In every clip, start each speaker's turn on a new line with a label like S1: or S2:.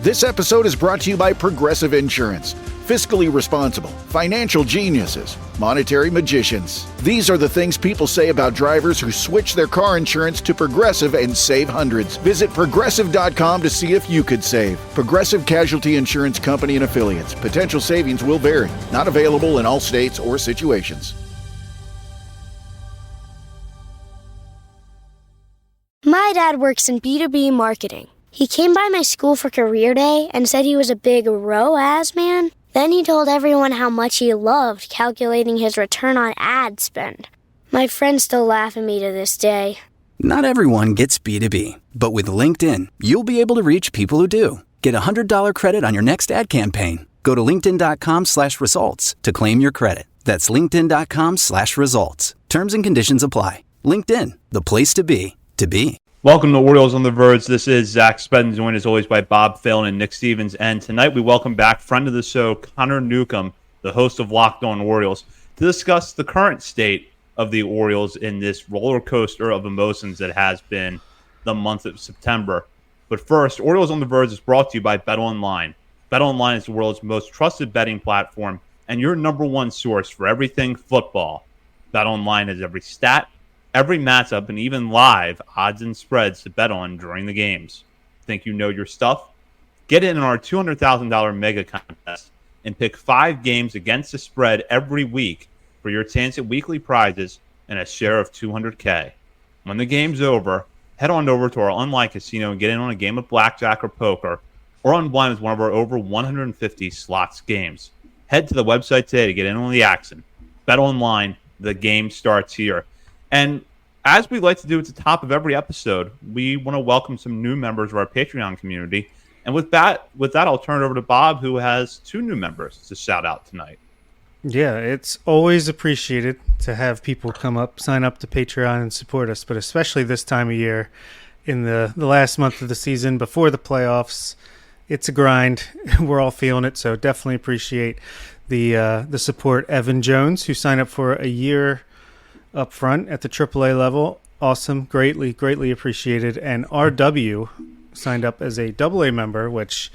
S1: This episode is brought to you by Progressive Insurance. Fiscally responsible, financial geniuses, monetary magicians. These are the things people say about drivers who switch their car insurance to Progressive and save hundreds. Visit Progressive.com to see if you could save. Progressive Casualty Insurance Company and Affiliates. Potential savings will vary. Not available in all states or situations.
S2: My dad works in B2B marketing. He came by my school for career day and said he was a big ROAS man. Then he told everyone how much he loved calculating his return on ad spend. My friends still laugh at me to this day.
S3: Not everyone gets B2B, but with LinkedIn, you'll be able to reach people who do. Get a $100 credit on your next ad campaign. Go to linkedin.com/results to claim your credit. That's linkedin.com/results. Terms and conditions apply. LinkedIn, the place to be, to be.
S4: Welcome to Orioles on the Verge. This is Zach Spedden, joined as always by Bob Phelan and Nick Stevens. And tonight we welcome back friend of the show, Connor Newcombe, the host of Locked On Orioles, to discuss the current state of the Orioles in this roller coaster of emotions that has been the month of September. But first, Orioles on the Verge is brought to you by BetOnline. BetOnline is the world's most trusted betting platform and your number one source for everything football. BetOnline has every stat, every matchup, and even live odds and spreads to bet on during the games. Think you know your stuff? Get in on our $200,000 mega contest and pick 5 games against the spread every week for your chance at weekly prizes and a share of $200K. When the game's over, head on over to our online casino and get in on a game of blackjack or poker, or unblind with one of our over 150 slots games. Head to the website today to get in on the action. Bet online, the game starts here. And as we like to do at the top of every episode, we want to welcome some new members of our Patreon community. And with that, I'll turn it over to Bob, who has 2 new members to shout out tonight.
S5: Yeah, it's always appreciated to have people come up, sign up to Patreon and support us, but especially this time of year in the last month of the season before the playoffs. It's a grind. We're all feeling it, so definitely appreciate the support. Evan Jones, who signed up for a year up front at the AAA level. Awesome. Greatly appreciated. And RW signed up as a AA member, which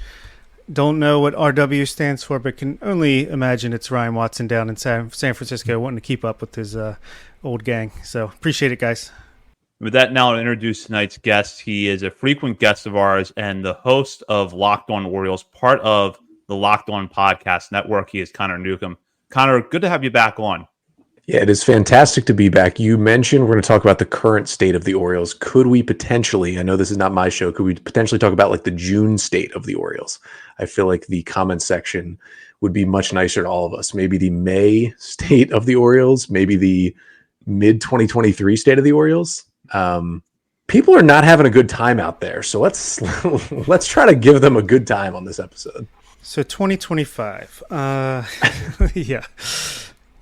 S5: don't know what RW stands for, but can only imagine it's Ryan Watson down in San Francisco wanting to keep up with his old gang. So appreciate it, guys.
S4: With that, now I'll introduce tonight's guest. He is a frequent guest of ours and the host of Locked On Orioles, part of the Locked On Podcast Network. He is Connor Newcombe. Connor, good to have you back on.
S6: Yeah, it is fantastic to be back. You mentioned we're going to talk about the current state of the Orioles. Could we potentially, I know this is not my show, could we potentially talk about like the June state of the Orioles? I feel like the comment section would be much nicer to all of us. Maybe the May state of the Orioles, maybe the mid-2023 state of the Orioles. People are not having a good time out there, so let's try to give them a good time on this episode.
S5: So 2025.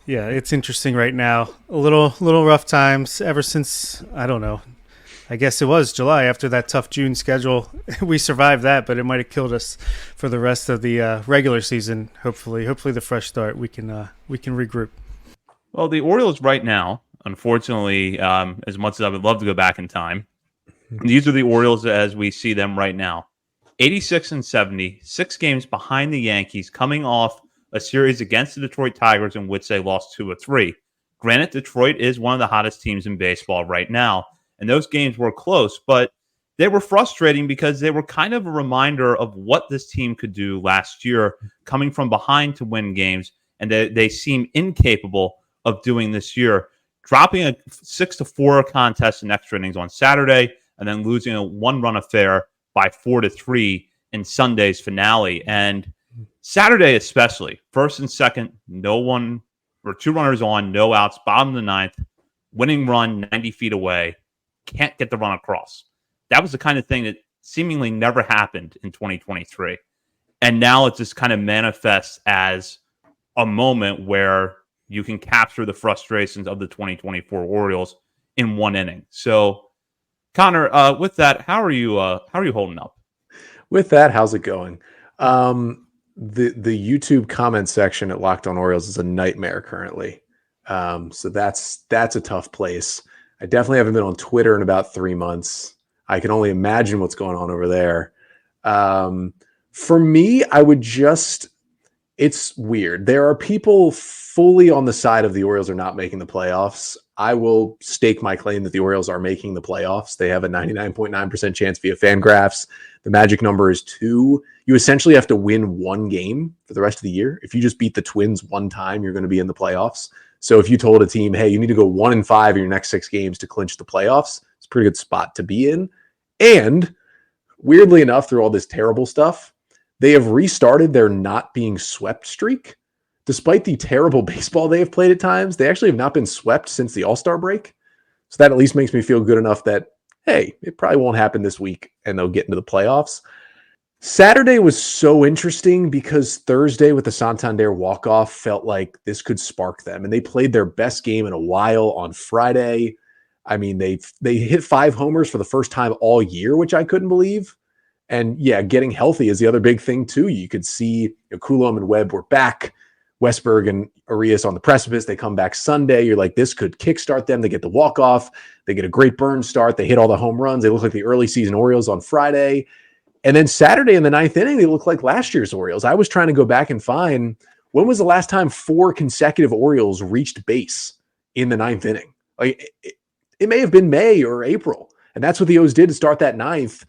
S5: Yeah, it's interesting right now. A little rough times ever since, I don't know, I guess it was July after that tough June schedule. We survived that, but it might have killed us for the rest of the regular season. Hopefully the fresh start, we can regroup.
S4: Well, the Orioles right now, unfortunately, as much as I would love to go back in time, these are the Orioles as we see them right now. 86-70, 6 games behind the Yankees, coming off a series against the Detroit Tigers in which they lost 2 of 3. Granted, Detroit is one of the hottest teams in baseball right now, and those games were close, but they were frustrating because they were kind of a reminder of what this team could do last year, coming from behind to win games, and they seem incapable of doing this year, dropping a 6-4 contest in extra innings on Saturday, and then losing a 1-run affair by 4-3 in Sunday's finale. And Saturday especially, first and second, no one or 2 runners on, no outs, bottom of the 9th, winning run 90 feet away, can't get the run across. That was the kind of thing that seemingly never happened in 2023. And now it just kind of manifests as a moment where you can capture the frustrations of the 2024 Orioles in 1 inning. So, Connor, with that, how are you holding up?
S6: With that, how's it going? The YouTube comment section at Locked On Orioles is a nightmare currently. So that's a tough place. I definitely haven't been on Twitter in about 3 months. I can only imagine what's going on over there. For me, it's weird. There are people fully on the side of the Orioles are not making the playoffs. I will stake my claim that the Orioles are making the playoffs. They have a 99.9% chance via Fangraphs. The magic number is 2. You essentially have to win 1 game for the rest of the year. If you just beat the Twins 1 time, you're going to be in the playoffs. So if you told a team, hey, you need to go 1-5 in your next 6 games to clinch the playoffs, it's a pretty good spot to be in. And weirdly enough, through all this terrible stuff, they have restarted their not being swept streak. Despite the terrible baseball they have played at times, they actually have not been swept since the All-Star break. So that at least makes me feel good enough that, hey, it probably won't happen this week and they'll get into the playoffs. Saturday was so interesting because Thursday with the Santander walk-off felt like this could spark them. And they played their best game in a while on Friday. I mean, they hit 5 homers for the first time all year, which I couldn't believe. And yeah, getting healthy is the other big thing too. You could see Coulombe and Webb were back. Westberg and Arias on the precipice. They come back Sunday. You're like, this could kickstart them. They get the walk-off. They get a great burn start. They hit all the home runs. They look like the early season Orioles on Friday. And then Saturday in the 9th inning, they look like last year's Orioles. I was trying to go back and find when was the last time 4 consecutive Orioles reached base in the 9th inning. Like it may have been May or April. And that's what the O's did to start that 9th.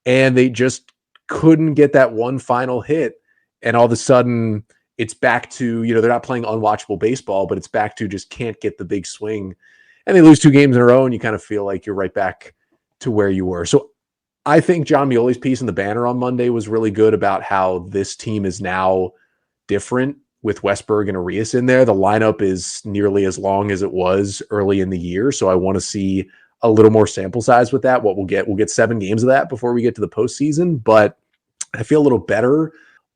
S6: And they just couldn't get that one final hit. And all of a sudden it's back to, they're not playing unwatchable baseball, but it's back to just can't get the big swing. And they lose 2 games in a row and you kind of feel like you're right back to where you were. So I think John Mioli's piece in the Banner on Monday was really good about how this team is now different with Westberg and Arias in there. The lineup is nearly as long as it was early in the year. So I want to see a little more sample size with that. What we'll get 7 games of that before we get to the postseason, but I feel a little better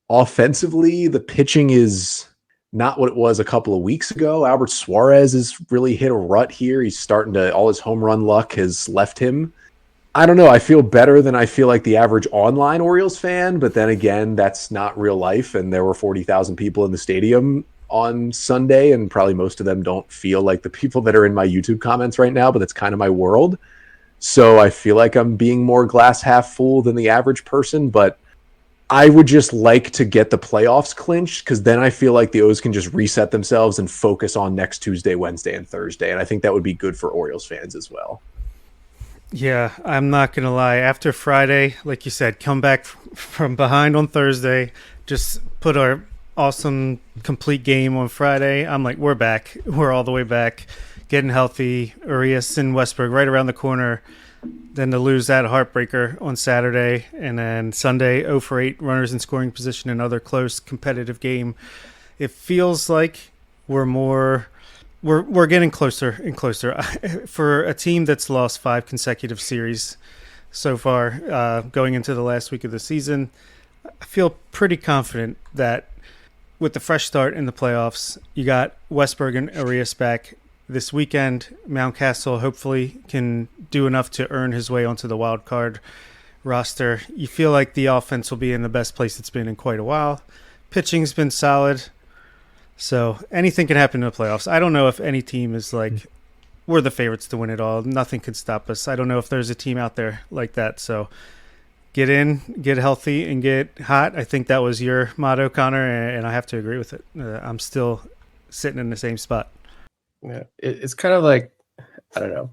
S6: offensively. The pitching is not what it was a couple of weeks ago. Albert Suarez has really hit a rut here. He's starting to, all his home run luck has left him. I don't know. I feel better than I feel like the average online Orioles fan, but then again, that's not real life. And there were 40,000 people in the stadium on Sunday, and probably most of them don't feel like the people that are in my YouTube comments right now, but that's kind of my world. So I feel like I'm being more glass half full than the average person, but I would just like to get the playoffs clinched because then I feel like the O's can just reset themselves and focus on next Tuesday, Wednesday, and Thursday. And I think that would be good for Orioles fans as well.
S5: Yeah, I'm not going to lie. After Friday, like you said, come back from behind on Thursday, just put our awesome complete game on Friday. I'm like, we're back. We're all the way back, getting healthy. Arias and Westberg right around the corner. Then to lose that heartbreaker on Saturday, and then Sunday 0 for 8 runners in scoring position, another close competitive game. It feels like we're getting closer and closer for a team that's lost 5 consecutive series so far going into the last week of the season. I feel pretty confident that with the fresh start in the playoffs, you got Westberg and Arias back this weekend. Mountcastle hopefully can do enough to earn his way onto the wild card roster. You feel like the offense will be in the best place it's been in quite a while. Pitching's been solid. So anything can happen in the playoffs. I don't know if any team is like, we're the favorites to win it all. Nothing could stop us. I don't know if there's a team out there like that. So get in, get healthy, and get hot. I think that was your motto, Connor, and I have to agree with it. I'm still sitting in the same spot.
S7: Yeah, it's kind of like, I don't know.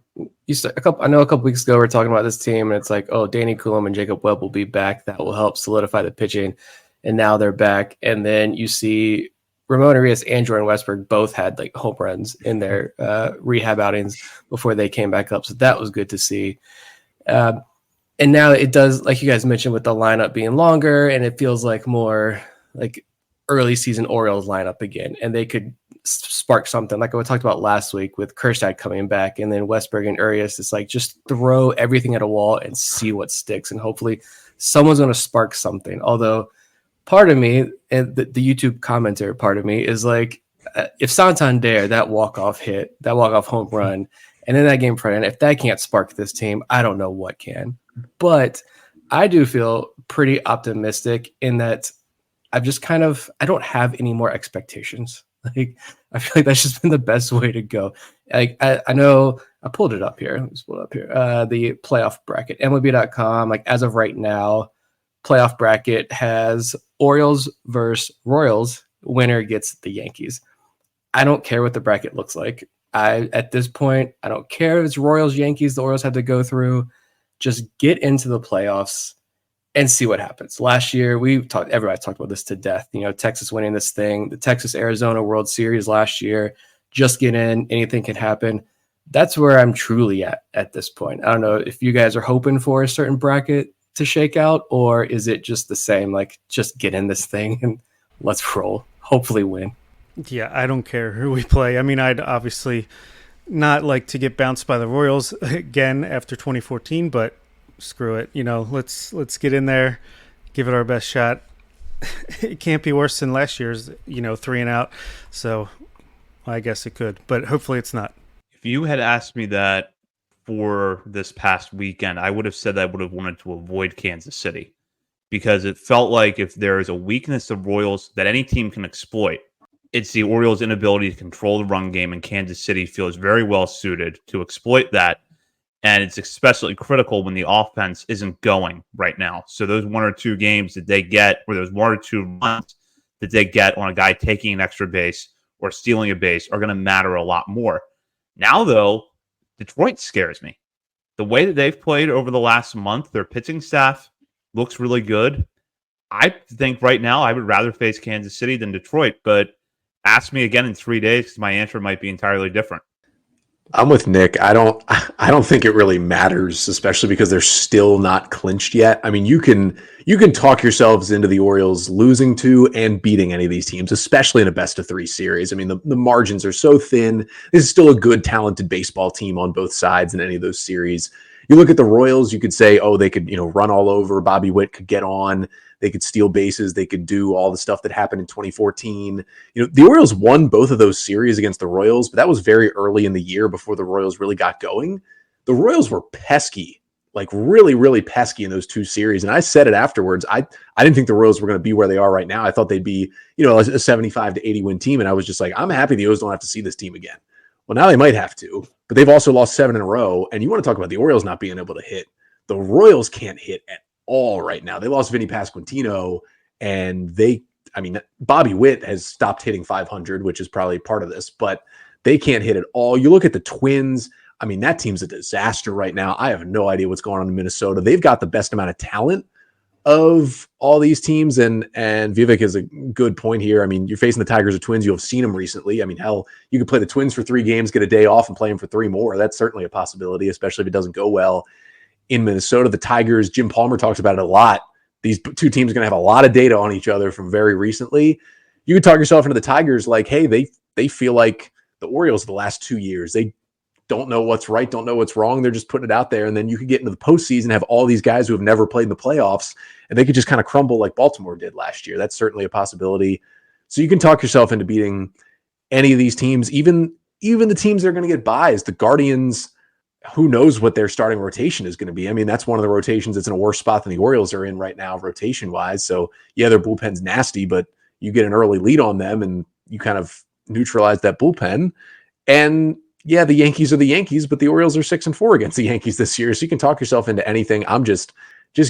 S7: I know a couple weeks ago we were talking about this team, and it's like, oh, Danny Coulombe and Jacob Webb will be back. That will help solidify the pitching, and now they're back. And then you see Ramon Arias and Jordan Westberg both had like home runs in their rehab outings before they came back up, so that was good to see. And now it does, like you guys mentioned, with the lineup being longer, and it feels like more like early season Orioles lineup again, and they could spark something like we talked about last week with Kerstad coming back, and then Westberg and Arias. It's like just throw everything at a wall and see what sticks, and hopefully someone's going to spark something. Although part of me, and the YouTube commenter part of me, is like, if Santander, that walk-off hit, that walk-off home run, and in that game Friday, if that can't spark this team, I don't know what can. But I do feel pretty optimistic in that I don't have any more expectations. Like, I feel like that's just been the best way to go. Like, I know I pulled it up here. Let's pull it up here. The playoff bracket, MLB.com. Like, as of right now, playoff bracket has Orioles versus Royals. Winner gets the Yankees. I don't care what the bracket looks like. At this point, I don't care if it's Royals, Yankees, the Orioles have to go through. Just get into the playoffs and see what happens. Last year, everybody talked about this to death. Texas winning this thing, the Texas-Arizona World Series last year. Just get in, anything can happen. That's where I'm truly at this point. I don't know if you guys are hoping for a certain bracket to shake out, or is it just the same, like just get in this thing and let's roll, hopefully win.
S5: Yeah, I don't care who we play. I mean, I'd obviously not like to get bounced by the Royals again after 2014, but screw it. Let's get in there, give it our best shot. It can't be worse than last year's, 3 and out. So I guess it could, but hopefully it's not.
S4: If you had asked me that for this past weekend, I would have said I would have wanted to avoid Kansas City, because it felt like if there is a weakness of Royals that any team can exploit, it's the Orioles' inability to control the run game, and Kansas City feels very well suited to exploit that. And it's especially critical when the offense isn't going right now. So those 1 or 2 games that they get, or those 1 or 2 runs that they get on a guy taking an extra base or stealing a base, are going to matter a lot more. Now, though, Detroit scares me. The way that they've played over the last month, their pitching staff looks really good. I think right now I would rather face Kansas City than Detroit, but ask me again in 3 days because my answer might be entirely different.
S6: I'm with Nick. I don't think it really matters, especially because they're still not clinched yet. I mean, you can talk yourselves into the Orioles losing to and beating any of these teams, especially in a best-of-3 series. I mean, the margins are so thin. This is still a good, talented baseball team on both sides in any of those series. You look at the Royals, you could say, oh, they could, run all over. Bobby Witt could get on. They could steal bases. They could do all the stuff that happened in 2014. The Orioles won both of those series against the Royals, but that was very early in the year before the Royals really got going. The Royals were pesky, like really, really pesky in those 2 series. And I said it afterwards. I didn't think the Royals were going to be where they are right now. I thought they'd be, a 75 to 80 win team. And I was just like, I'm happy the O's don't have to see this team again. Well, now they might have to, but they've also lost 7 in a row. And you want to talk about the Orioles not being able to hit. The Royals can't hit at all right now. They lost Vinny Pasquantino, and Bobby Witt has stopped hitting 500, which is probably part of this, but they can't hit at all. You look at the Twins. I mean, that team's a disaster right now. I have no idea what's going on in Minnesota. They've got the best amount of talent of all these teams, and Vivek is a good point here. I mean, you're facing the Tigers or Twins. You have seen them recently. I mean, hell, you could play the Twins for 3 games, get a day off, and play them for 3 more. That's certainly a possibility, especially if it doesn't go well in Minnesota. The Tigers, Jim Palmer talks about it a lot. These 2 teams are going to have a lot of data on each other from very recently. You could talk yourself into the Tigers like, hey, they feel like the Orioles the last 2 years. They don't know what's right, don't know what's wrong. They're just putting it out there. And then you could get into the postseason, have all these guys who have never played in the playoffs, and they could just kind of crumble like Baltimore did last year. That's certainly a possibility. So you can talk yourself into beating any of these teams, even the teams that are going to get buys. The Guardians, who knows what their starting rotation is going to be. I mean, that's one of the rotations that's in a worse spot than the Orioles are in right now, rotation-wise. So, yeah, their bullpen's nasty, but you get an early lead on them, and you kind of neutralize that bullpen. And, yeah, the Yankees are the Yankees, but the Orioles are 6-4 against the Yankees this year. So you can talk yourself into anything. I'm just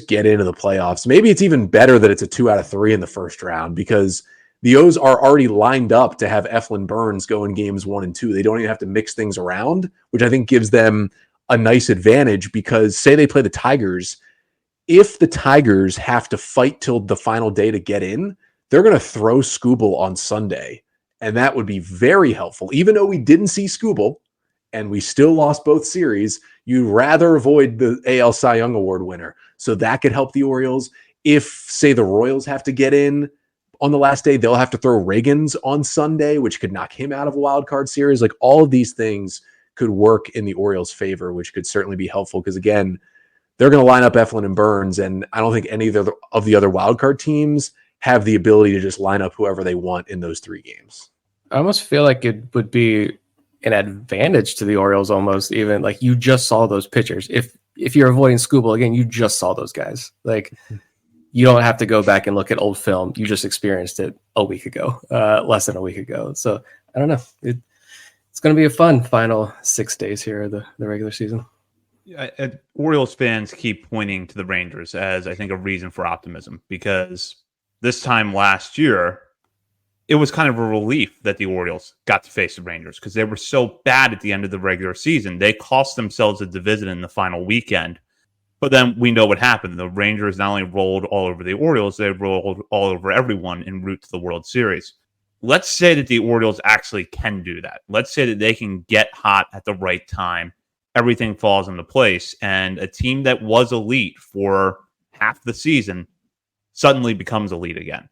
S6: get into the playoffs. Maybe it's even better that it's a 2 out of 3 in the first round, because the O's are already lined up to have Eflin Burns go in games 1 and 2. They don't even have to mix things around, which I think gives them a nice advantage, because say they play the Tigers, if the Tigers have to fight till the final day to get in, they're going to throw Skubal on Sunday. And that would be very helpful. Even though we didn't see Skubal and we still lost both series, you'd rather avoid the AL Cy Young Award winner. So that could help the Orioles. If, say, the Royals have to get in on the last day, they'll have to throw Reagans on Sunday, which could knock him out of a wild card series. Like, all of these things could work in the Orioles' favor, which could certainly be helpful, because, again, they're going to line up Eflin and Burns, and I don't think any of the other wild card teams have the ability to just line up whoever they want in those 3 games.
S7: I almost feel like it would be an advantage to the Orioles, almost, even like you just saw those pitchers. If you're avoiding Skubal, again, you just saw those guys. Like, you don't have to go back and look at old film. You just experienced it a week ago, less than a week ago. So I don't know. It's going to be a fun final 6 days here of the regular season.
S4: Orioles fans keep pointing to the Rangers as, I think, a reason for optimism, because this time last year, it was kind of a relief that the Orioles got to face the Rangers because they were so bad at the end of the regular season. They cost themselves a division in the final weekend. But then we know what happened. The Rangers not only rolled all over the Orioles, they rolled all over everyone en route to the World Series. Let's say that the Orioles actually can do that. Let's say that they can get hot at the right time. Everything falls into place, and a team that was elite for half the season suddenly becomes elite again.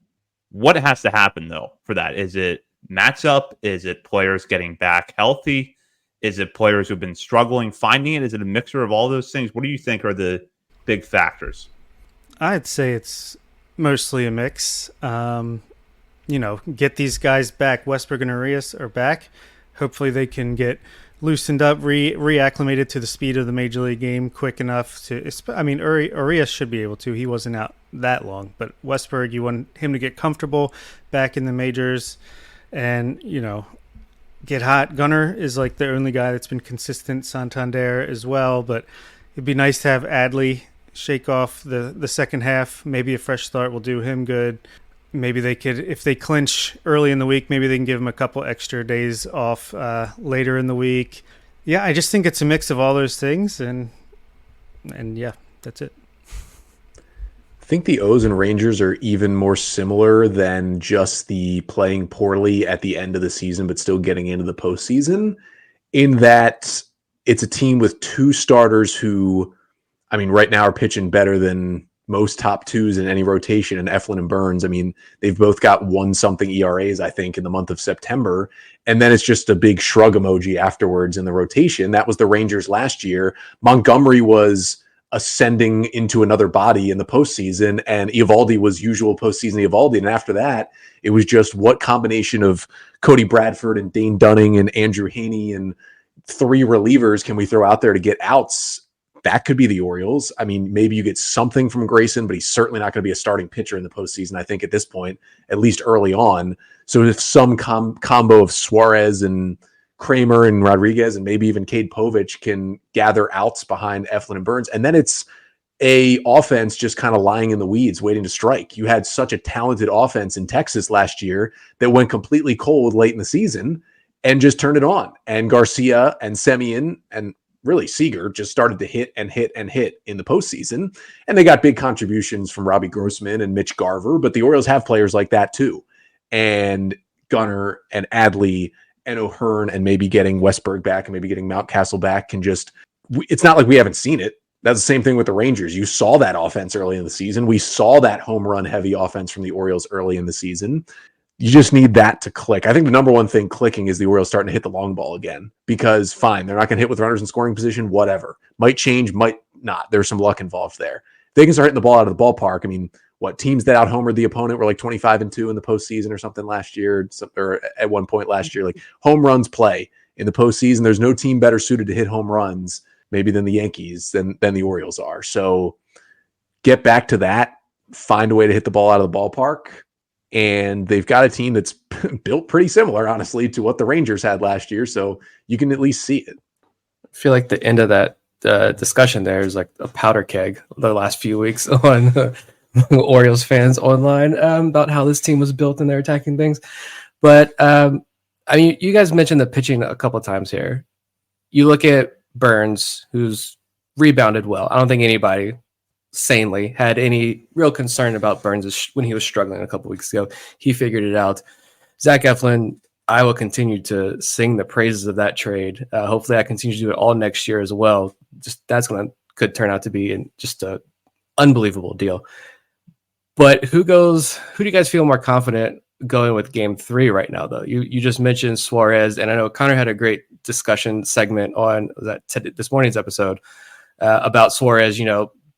S4: What has to happen, though, for that? Is it matchup? Is it players getting back healthy? Is it players who've been struggling finding it? Is it a mixture of all those things? What do you think are the big factors?
S5: I'd say it's mostly a mix. Get these guys back. Westberg and Arias are back. Hopefully they can get loosened up, reacclimated to the speed of the major league game quick enough to. Arias should be able to. He wasn't out that long, but Westberg, you want him to get comfortable back in the majors, and get hot. Gunnar is like the only guy that's been consistent. Santander as well, but it'd be nice to have Adley shake off the second half. Maybe a fresh start will do him good. Maybe they could, if they clinch early in the week, maybe they can give him a couple extra days off later in the week. Yeah, I just think it's a mix of all those things, and yeah, that's it.
S6: I think the O's and Rangers are even more similar than just the playing poorly at the end of the season but still getting into the postseason, in that it's a team with two starters who, right now are pitching better than most top twos in any rotation, and Eflin and Burns. They've both got 1-something ERAs, I think, in the month of September. And then it's just a big shrug emoji afterwards in the rotation. That was the Rangers last year. Montgomery was ascending into another body in the postseason, and Eovaldi was usual postseason Eovaldi. And after that, it was just what combination of Cody Bradford and Dane Dunning and Andrew Haney and 3 relievers can we throw out there to get outs? That could be the Orioles. Maybe you get something from Grayson, but he's certainly not going to be a starting pitcher in the postseason, I think, at this point, at least early on. So if some combo of Suarez and Kramer and Rodriguez and maybe even Cade Povich can gather outs behind Eflin and Burns, and then it's a offense just kind of lying in the weeds, waiting to strike. You had such a talented offense in Texas last year that went completely cold late in the season and just turned it on. And Garcia and Semien and really Seager just started to hit and hit and hit in the postseason. And they got big contributions from Robbie Grossman and Mitch Garver, but the Orioles have players like that too. And Gunnar and Adley and O'Hearn and maybe getting Westberg back and maybe getting Mountcastle back can just, it's not like we haven't seen it. That's the same thing with the Rangers. You saw that offense early in the season. We saw that home run heavy offense from the Orioles early in the season. You just need that to click. I think the number one thing clicking is the Orioles starting to hit the long ball again, because fine, they're not going to hit with runners in scoring position, whatever. Might change, might not. There's some luck involved there. They can start hitting the ball out of the ballpark. Teams that out-homered the opponent were like 25-2 in the postseason or something last year, or at one point last year. Like, home runs play in the postseason. There's no team better suited to hit home runs maybe than the Yankees than the Orioles are. So get back to that, find a way to hit the ball out of the ballpark. And they've got a team that's built pretty similar, honestly, to what the Rangers had last year. So you can at least see it.
S7: I feel like the end of that discussion there is like a powder keg the last few weeks on Orioles fans online about how this team was built and they're attacking things. But you guys mentioned the pitching a couple of times here. You look at Burns, who's rebounded well. I don't think anybody sanely had any real concern about Burns when he was struggling a couple weeks ago. He figured it out. Zach Eflin, I will continue to sing the praises of that trade. Hopefully I continue to do it all next year as well. Just could turn out to be just a unbelievable deal. But who do you guys feel more confident going with game 3 right now, though? You just mentioned Suarez, and I know Connor had a great discussion segment on this morning's episode about Suarez,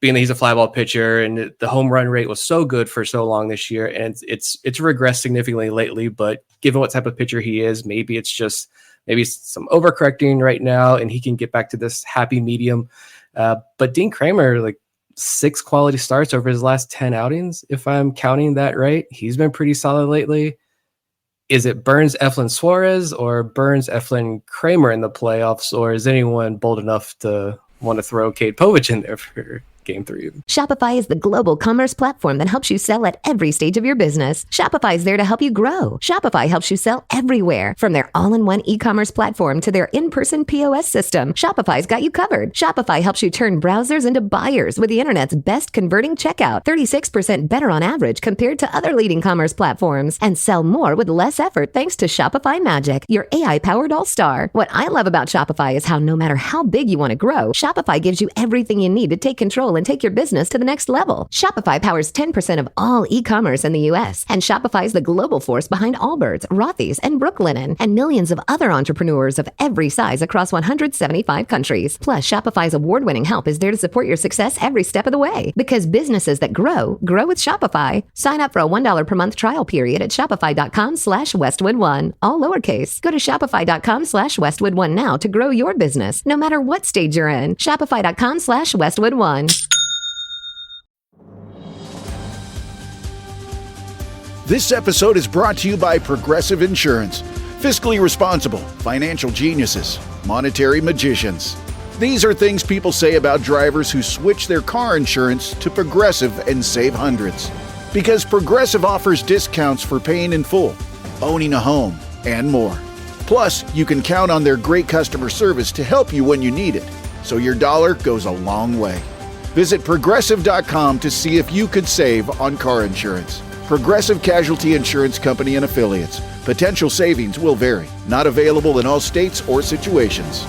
S7: being that he's a fly ball pitcher and the home run rate was so good for so long this year, and it's regressed significantly lately. But given what type of pitcher he is, maybe it's just some overcorrecting right now, and he can get back to this happy medium. But Dean Kramer, 6 quality starts over his last 10 outings, if I'm counting that right. He's been pretty solid lately. Is it Burns, Eflin, Suarez, or Burns, Eflin, Kramer in the playoffs, or is anyone bold enough to want to throw Kate Povich in there for game 3.
S8: Shopify is the global commerce platform that helps you sell at every stage of your business. Shopify is there to help you grow. Shopify helps you sell everywhere, from their all-in-one e-commerce platform to their in-person POS system. Shopify's got you covered. Shopify helps you turn browsers into buyers with the internet's best converting checkout, 36% better on average compared to other leading commerce platforms, and sell more with less effort thanks to Shopify Magic, your AI-powered all-star. What I love about Shopify is how no matter how big you want to grow, Shopify gives you everything you need to take control and take your business to the next level. Shopify powers 10% of all e-commerce in the U.S., and Shopify is the global force behind Allbirds, Rothy's, and Brooklinen, and millions of other entrepreneurs of every size across 175 countries. Plus, Shopify's award-winning help is there to support your success every step of the way. Because businesses that grow with Shopify. Sign up for a $1 per month trial period at shopify.com/Westwood1, all lowercase. Go to shopify.com/Westwood1 now to grow your business, no matter what stage you're in. Shopify.com/Westwood1.
S1: This episode is brought to you by Progressive Insurance. Fiscally responsible, financial geniuses, monetary magicians. These are things people say about drivers who switch their car insurance to Progressive and save hundreds. Because Progressive offers discounts for paying in full, owning a home, and more. Plus, you can count on their great customer service to help you when you need it, so your dollar goes a long way. Visit Progressive.com to see if you could save on car insurance. Progressive Casualty Insurance Company and Affiliates. Potential savings will vary. Not available in all states or situations.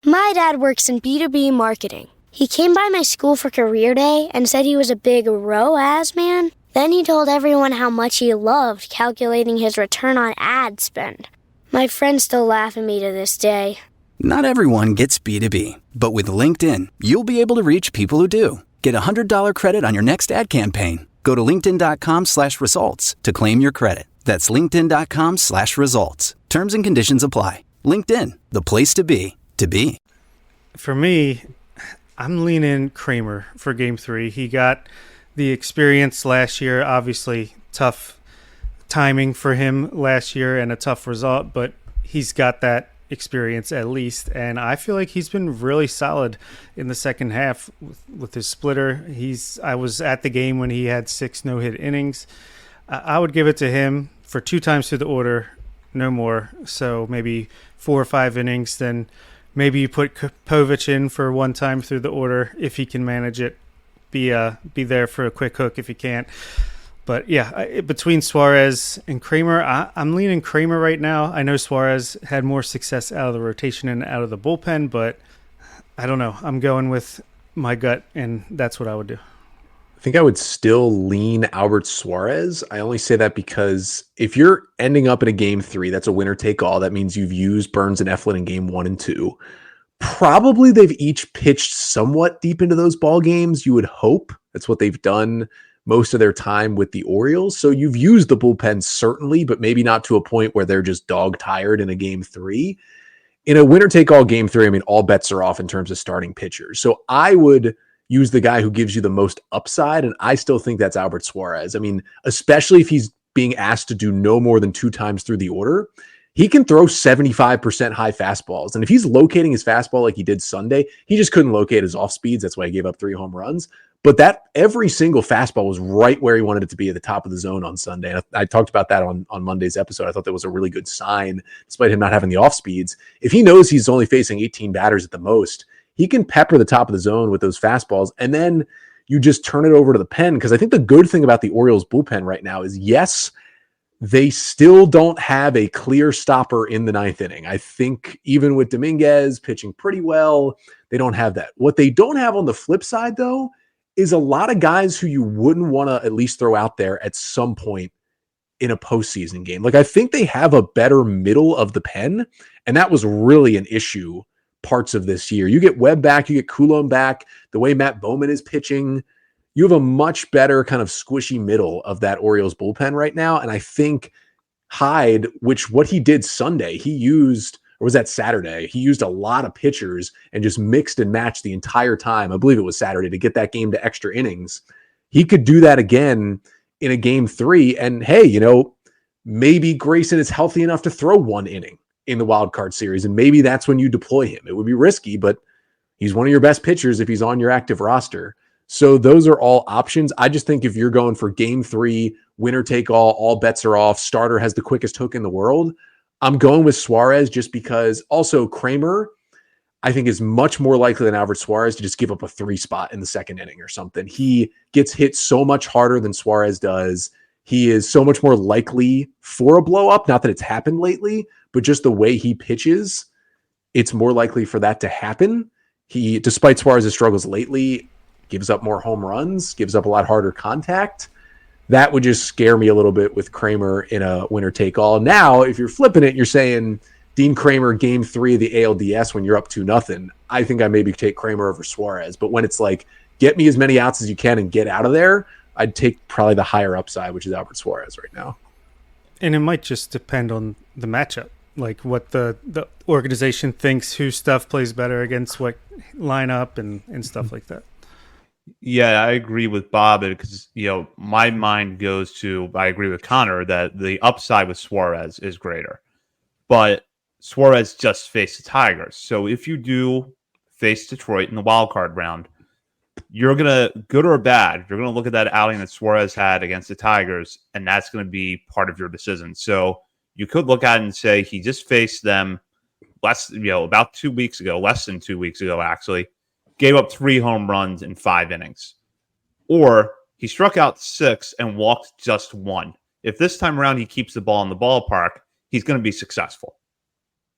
S2: My dad works in B2B marketing. He came by my school for career day and said he was a big ROAS man. Then he told everyone how much he loved calculating his return on ad spend. My friends still laugh at me to this day.
S3: Not everyone gets B2B, but with LinkedIn, you'll be able to reach people who do. Get a $100 credit on your next ad campaign. Go to linkedin.com/results to claim your credit. That's linkedin.com/results. Terms and conditions apply. LinkedIn, the place to be, to be.
S5: For me, I'm leaning Kramer for game 3. He got the experience last year. Obviously, tough timing for him last year and a tough result, but he's got that experience at least, and I feel like he's been really solid in the second half with his splitter. I was at the game when he had 6 no-hit innings. I would give it to him for 2 times through the order, no more. So maybe 4 or 5 innings. Then maybe you put Povich in for 1 time through the order if he can manage it. Be there for a quick hook if he can't. But yeah, between Suarez and Kramer, I'm leaning Kramer right now. I know Suarez had more success out of the rotation and out of the bullpen, but I don't know. I'm going with my gut, and that's what I would do.
S6: I think I would still lean Albert Suarez. I only say that because if you're ending up in a game 3, that's a winner take all. That means you've used Burns and Eflin in game 1 and 2. Probably they've each pitched somewhat deep into those ball games. You would hope that's what they've done most of their time with the Orioles. So you've used the bullpen certainly, but maybe not to a point where they're just dog tired in a game 3. In a winner take all game 3, I mean, all bets are off in terms of starting pitchers. So I would use the guy who gives you the most upside. And I still think that's Albert Suarez. I mean, especially if he's being asked to do no more than 2 times through the order, he can throw 75% high fastballs. And if he's locating his fastball like he did Sunday, he just couldn't locate his off speeds. That's why he gave up 3 home runs. But that every single fastball was right where he wanted it to be at the top of the zone on Sunday. And I talked about that on Monday's episode. I thought that was a really good sign, despite him not having the off speeds. If he knows he's only facing 18 batters at the most, he can pepper the top of the zone with those fastballs. And then you just turn it over to the pen. Because I think the good thing about the Orioles bullpen right now is, yes, they still don't have a clear stopper in the 9th inning. I think even with Dominguez pitching pretty well, they don't have that. What they don't have on the flip side, though, is a lot of guys who you wouldn't want to at least throw out there at some point in a postseason game. Like, I think they have a better middle of the pen, and that was really an issue parts of this year. You get Webb back, you get Coulomb back, the way Matt Bowman is pitching, you have a much better kind of squishy middle of that Orioles bullpen right now. And I think Hyde, what he did Sunday, he used, or was that Saturday? He used a lot of pitchers and just mixed and matched the entire time. I believe it was Saturday, to get that game to extra innings. He could do that again in a game 3. And hey, maybe Grayson is healthy enough to throw 1 inning in the wild card series. And maybe that's when you deploy him. It would be risky, but he's one of your best pitchers if he's on your active roster. So those are all options. I just think if you're going for game 3, winner take all bets are off, starter has the quickest hook in the world, I'm going with Suarez just because also Kramer, I think, is much more likely than Albert Suarez to just give up a 3 spot in the second inning or something. He gets hit so much harder than Suarez does. He is so much more likely for a blow up. Not that it's happened lately, but just the way he pitches, it's more likely for that to happen. He, despite Suarez's struggles lately, gives up more home runs, gives up a lot harder contact. That would just scare me a little bit with Kramer in a winner take all. Now, if you're flipping it, you're saying Dean Kramer game 3 of the ALDS when you're up 2-0. I think I maybe take Kramer over Suarez. But when it's like, get me as many outs as you can and get out of there, I'd take probably the higher upside, which is Albert Suarez right now.
S5: And it might just depend on the matchup, like what the organization thinks, whose stuff plays better against what lineup and stuff like that.
S4: Yeah, I agree with Bob because, my mind goes to, I agree with Connor that the upside with Suarez is greater. But Suarez just faced the Tigers. So if you do face Detroit in the wild card round, you're going to, good or bad, you're going to look at that outing that Suarez had against the Tigers, and that's going to be part of your decision. So you could look at it and say he just faced them about 2 weeks ago, less than 2 weeks ago, actually, gave up 3 home runs in 5 innings. Or he struck out 6 and walked just 1. If this time around he keeps the ball in the ballpark, he's going to be successful.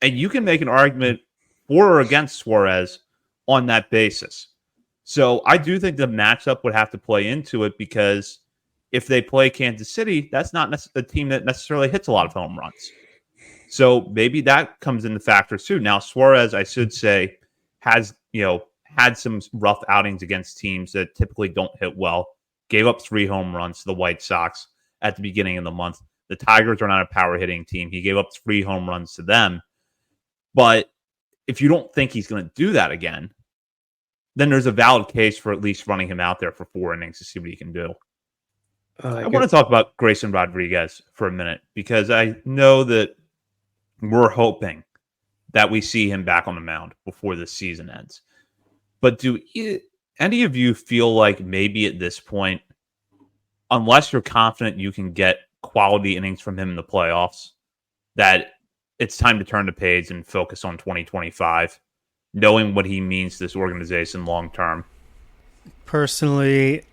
S4: And you can make an argument for or against Suarez on that basis. So I do think the matchup would have to play into it because if they play Kansas City, that's not a team that necessarily hits a lot of home runs. So maybe that comes into factor too. Now, Suarez, I should say, has, had some rough outings against teams that typically don't hit well. Gave up 3 home runs to the White Sox at the beginning of the month. The Tigers are not a power hitting team. He gave up 3 home runs to them. But if you don't think he's going to do that again, then there's a valid case for at least running him out there for 4 innings to see what he can do. I want to talk about Grayson Rodriguez for a minute because I know that we're hoping that we see him back on the mound before the season ends. But do any of you feel like maybe at this point, unless you're confident you can get quality innings from him in the playoffs, that it's time to turn the page and focus on 2025, knowing what he means to this organization long term?
S5: Personally,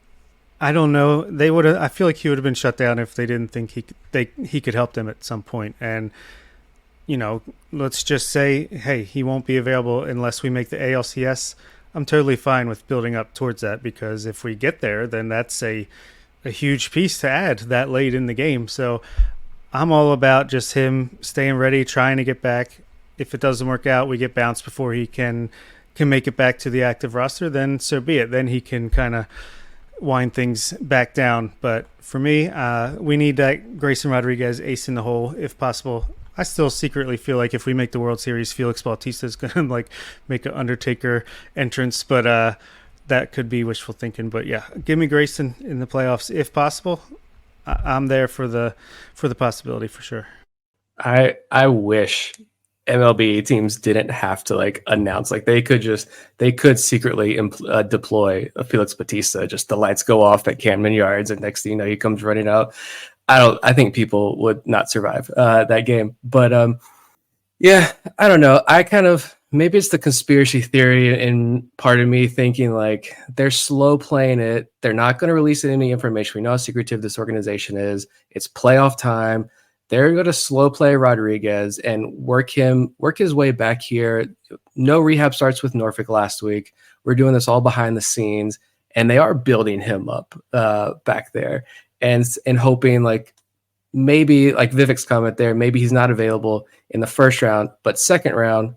S5: I don't know. I feel like he would have been shut down if they didn't think he could help them at some point. And let's just say, hey, he won't be available unless we make the ALCS. I'm totally fine with building up towards that because if we get there, then that's a huge piece to add that late in the game. So I'm all about just him staying ready, trying to get back. If it doesn't work out, we get bounced before he can make it back to the active roster, then so be it. Then he can kind of wind things back down. But for me, we need that Grayson Rodriguez ace in the hole if possible. I still secretly feel like if we make the World Series, Felix Bautista is going to make an Undertaker entrance, but that could be wishful thinking. But yeah, give me Grayson in the playoffs if possible. I'm there for the possibility for sure.
S7: I wish MLB teams didn't have to announce they could secretly deploy a Felix Bautista. Just the lights go off at Camden Yards, and next thing you know, he comes running out. I think people would not survive that game. But yeah, I don't know. Maybe it's the conspiracy theory in part of me thinking they're slow playing it. They're not going to release any information. We know how secretive this organization is. It's playoff time. They're going to slow play Rodriguez and work his way back here. No rehab starts with Norfolk last week. We're doing this all behind the scenes, and they are building him up back there. And hoping maybe Vivek's comment there, maybe he's not available in the first round, but second round,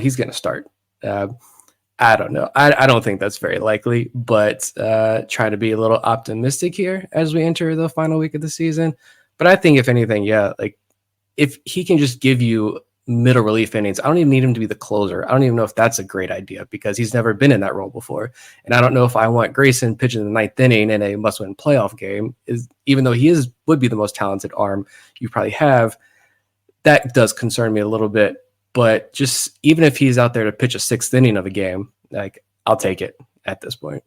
S7: he's going to start. I don't know. I don't think that's very likely, but trying to be a little optimistic here as we enter the final week of the season. But I think if anything, if he can just give you middle relief innings, I don't even need him to be the closer. I don't even know if that's a great idea because he's never been in that role before. And I don't know if I want Grayson pitching the 9th inning in a must-win playoff game, even though he would be the most talented arm you probably have. that does concern me a little bit. But just even if he's out there to pitch a sixth inning of a game, like I'll take it at this point.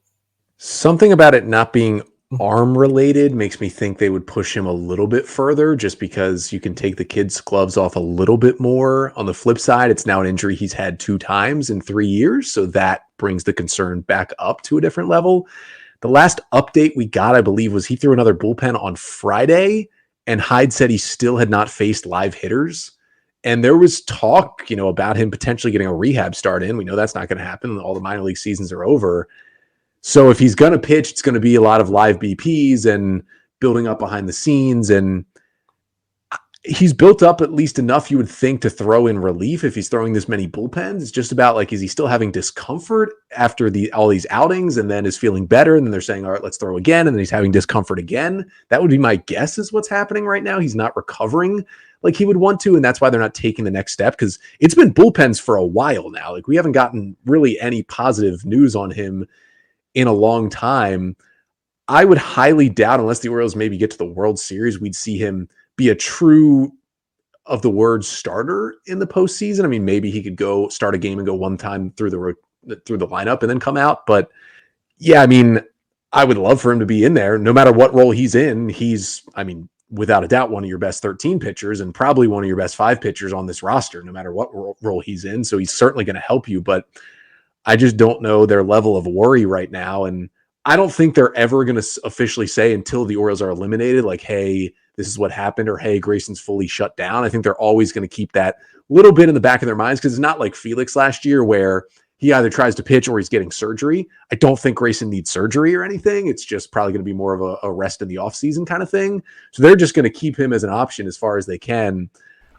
S6: Something about it not being arm related makes me think they would push him a little bit further, just because you can take the kid's gloves off a little bit more. On the flip side, it's now an injury he's had 2 times in 3 years. So that brings the concern back up to a different level. The last update we got, I believe, was he threw another bullpen on Friday, and Hyde said he still had not faced live hitters. And there was talk, about him potentially getting a rehab start in. We know that's not going to happen. All the minor league seasons are over. So if he's going to pitch, it's going to be a lot of live BPs and building up behind the scenes. And he's built up at least enough, you would think, to throw in relief if he's throwing this many bullpens. It's just about is he still having discomfort after all these outings and then is feeling better? And then they're saying, all right, let's throw again. And then he's having discomfort again. That would be my guess is what's happening right now. He's not recovering like he would want to. And that's why they're not taking the next step, because it's been bullpens for a while now. We haven't gotten really any positive news on him in a long time. I would highly doubt, unless the Orioles maybe get to the World Series, we'd see him be a true of the word starter in the postseason. I mean, maybe he could go start a game and go one time through the lineup and then come out. But yeah, I mean, I would love for him to be in there no matter what role he's in. He's, without a doubt, one of your best 13 pitchers and probably one of your best 5 pitchers on this roster, no matter what role he's in. So he's certainly going to help you, but I just don't know their level of worry right now. And I don't think they're ever going to officially say until the Orioles are eliminated, hey, this is what happened, or hey, Grayson's fully shut down. I think they're always going to keep that little bit in the back of their minds, because it's not like Felix last year where he either tries to pitch or he's getting surgery. I don't think Grayson needs surgery or anything. It's just probably going to be more of a rest in the offseason kind of thing. So they're just going to keep him as an option as far as they can.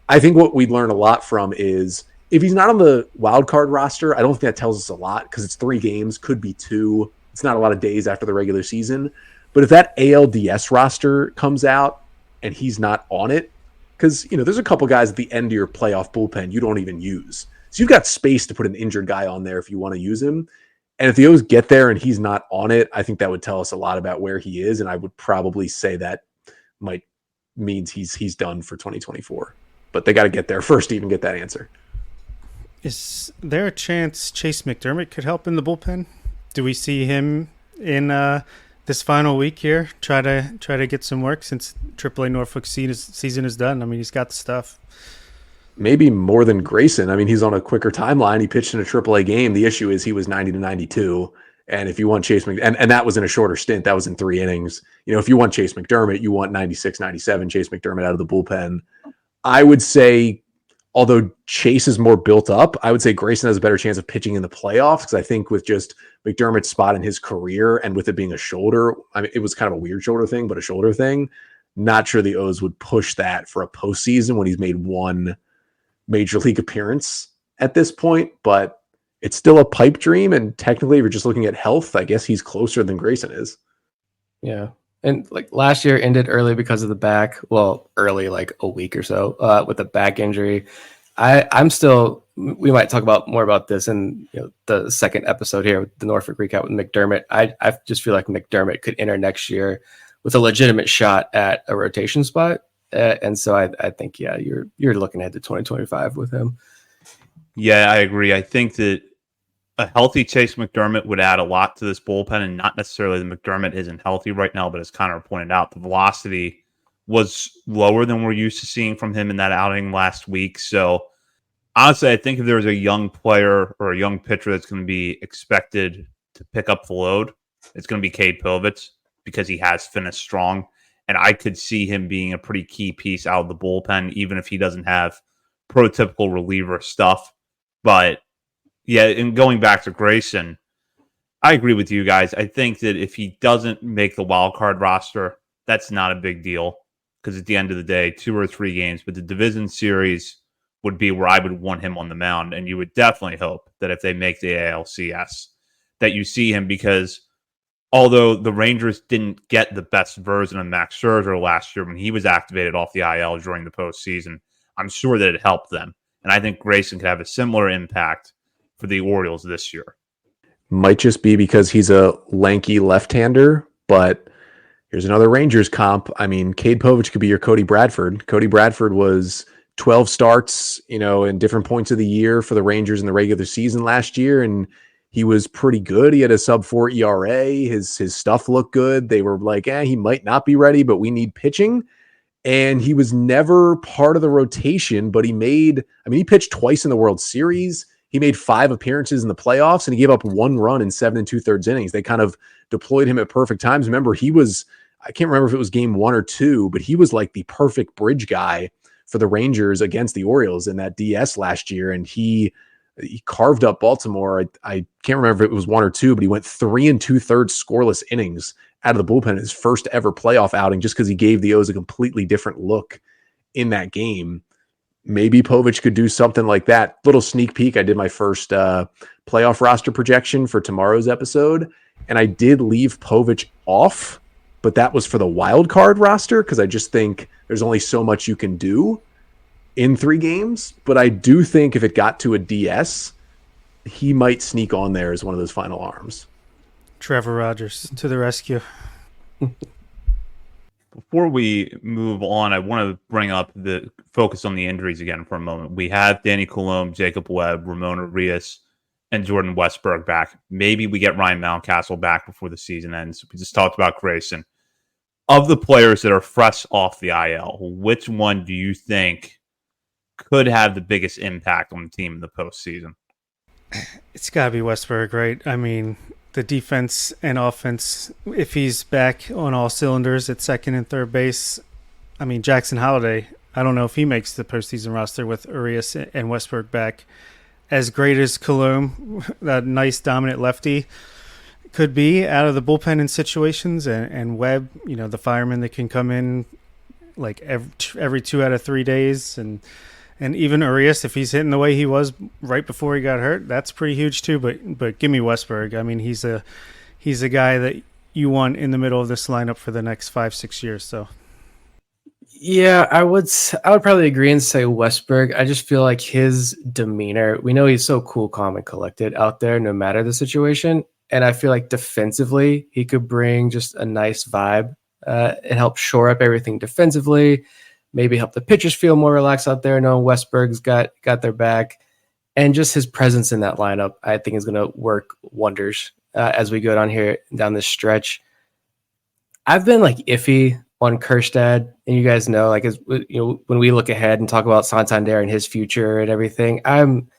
S6: I think what we'd learn a lot from is if he's not on the wild card roster, I don't think that tells us a lot, because it's 3 games, could be 2. It's not a lot of days after the regular season. But if that ALDS roster comes out and he's not on it, because, there's a couple guys at the end of your playoff bullpen you don't even use. So you've got space to put an injured guy on there if you want to use him. And if the O's get there and he's not on it, I think that would tell us a lot about where he is. And I would probably say that means he's done for 2024. But they got to get there first to even get that answer.
S5: Is there a chance Chase McDermott could help in the bullpen? Do we see him in this final week here try to get some work since AAA Norfolk season is done? He's got the stuff.
S6: Maybe more than Grayson. He's on a quicker timeline. He pitched in a AAA game. The issue is he was 90 to 92. And if you want Chase McDermott, and that was in a shorter stint, that was in 3 innings. If you want Chase McDermott, you want 96, 97, Chase McDermott out of the bullpen. I would say, although Chase is more built up, I would say Grayson has a better chance of pitching in the playoffs, because I think with just McDermott's spot in his career and with it being a shoulder, it was kind of a weird shoulder thing, but a shoulder thing. Not sure the O's would push that for a postseason when he's made 1 major league appearance at this point, but it's still a pipe dream. And technically, if you're just looking at health, I guess he's closer than Grayson is.
S7: Yeah. And last year ended early because of the back. Well, early, a week or so with a back injury. I'm still, we might talk about more about this in the second episode here with the Norfolk recap with McDermott. I just feel like McDermott could enter next year with a legitimate shot at a rotation spot. And so I think, you're looking ahead to 2025 with him.
S4: Yeah, I agree. I think that a healthy Chase McDermott would add a lot to this bullpen, and not necessarily that McDermott isn't healthy right now, but as Connor pointed out, the velocity was lower than we're used to seeing from him in that outing last week. So honestly, I think if there's a young player or a young pitcher that's going to be expected to pick up the load, it's going to be Cade Povich, because he has finished strong. And I could see him being a pretty key piece out of the bullpen, even if he doesn't have prototypical reliever stuff. But yeah, and going back to Grayson, I agree with you guys. I think that if he doesn't make the wild card roster, that's not a big deal, because at the end of the day, 2 or 3 games, but the division series would be where I would want him on the mound. And you would definitely hope that if they make the ALCS, that you see him, because although the Rangers didn't get the best version of Max Scherzer last year when he was activated off the IL during the postseason, I'm sure that it helped them. And I think Grayson could have a similar impact for the Orioles this year.
S6: Might just be because he's a lanky left-hander, but here's another Rangers comp. Cade Povich could be your Cody Bradford. Cody Bradford was 12 starts, in different points of the year for the Rangers in the regular season last year. And he was pretty good. He had a sub-4 ERA. His stuff looked good. They were like, he might not be ready, but we need pitching. And he was never part of the rotation, but he pitched twice in the World Series. He made 5 appearances in the playoffs, and he gave up 1 run in 7 2/3 innings. They kind of deployed him at perfect times. Remember, I can't remember if it was game 1 or 2, but he was like the perfect bridge guy for the Rangers against the Orioles in that DS last year. And he carved up Baltimore. I can't remember if it was 1 or 2, but he went 3 2/3 scoreless innings out of the bullpen, his first ever playoff outing, just because he gave the O's a completely different look in that game. Maybe Povich could do something like that. Little sneak peek. I did my first playoff roster projection for tomorrow's episode, and I did leave Povich off, but that was for the wild card roster because I just think there's only so much you can do in 3 games. But I do think if it got to a DS, he might sneak on there as one of those final arms.
S5: Trevor Rogers to the rescue.
S4: Before we move on, I want to bring up the focus on the injuries again for a moment. We have Danny Coulombe, Jacob Webb, Ramon Arias, and Jordan Westburg back. Maybe we get Ryan Mountcastle back before the season ends. We just talked about Grayson. Of the players that are fresh off the IL, which one do you think could have the biggest impact on the team in the postseason?
S5: It's got to be Westburg, right? I mean, the defense and offense, if he's back on all cylinders at second and third base, I mean, Jackson Holliday, I don't know if he makes the postseason roster with Arias and Westburg back. As great as Coulombe, that nice dominant lefty, could be out of the bullpen in situations, and Webb, the fireman that can come in like every 2 out of 3 days, and even Arias, if he's hitting the way he was right before he got hurt, that's pretty huge too. But give me Westburg. I mean, he's a guy that you want in the middle of this lineup for the next 5-6 years. So,
S7: yeah, I would probably agree and say Westburg. I just feel like his demeanor. We know he's so cool, calm, and collected out there, no matter the situation. And I feel like defensively, he could bring just a nice vibe and help shore up everything defensively. Maybe help the pitchers feel more relaxed out there, knowing Westburg's got their back. And just his presence in that lineup, I think, is going to work wonders as we go down this stretch. I've been like iffy on Kjerstad, and you guys know, like, when we look ahead and talk about Santander and his future and everything, I'm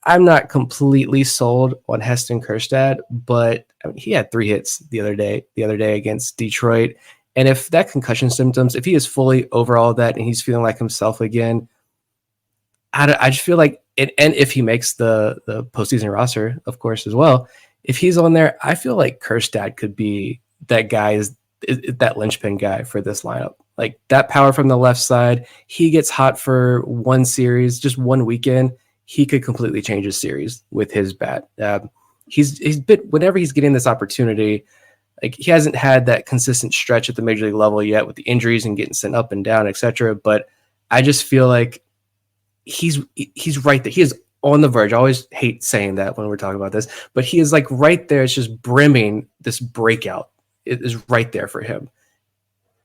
S7: not completely sold on Heston Kjerstad, but I mean, he had 3 hits the other day against Detroit. And if that concussion symptoms, if he is fully over all of that and he's feeling like himself again, I just feel like it. And if he makes the postseason roster, of course, as well, if he's on there, I feel like Kjerstad could be that guy, is that linchpin guy for this lineup. Like that power from the left side, he gets hot for one series, just one weekend. He could completely change his series with his bat. He's been, whenever he's getting this opportunity, like he hasn't had that consistent stretch at the major league level yet with the injuries and getting sent up and down, etc. But I just feel like he's right there. He is on the verge. I always hate saying that when we're talking about this, but he is like right there. It's just brimming. This breakout it is right there for him.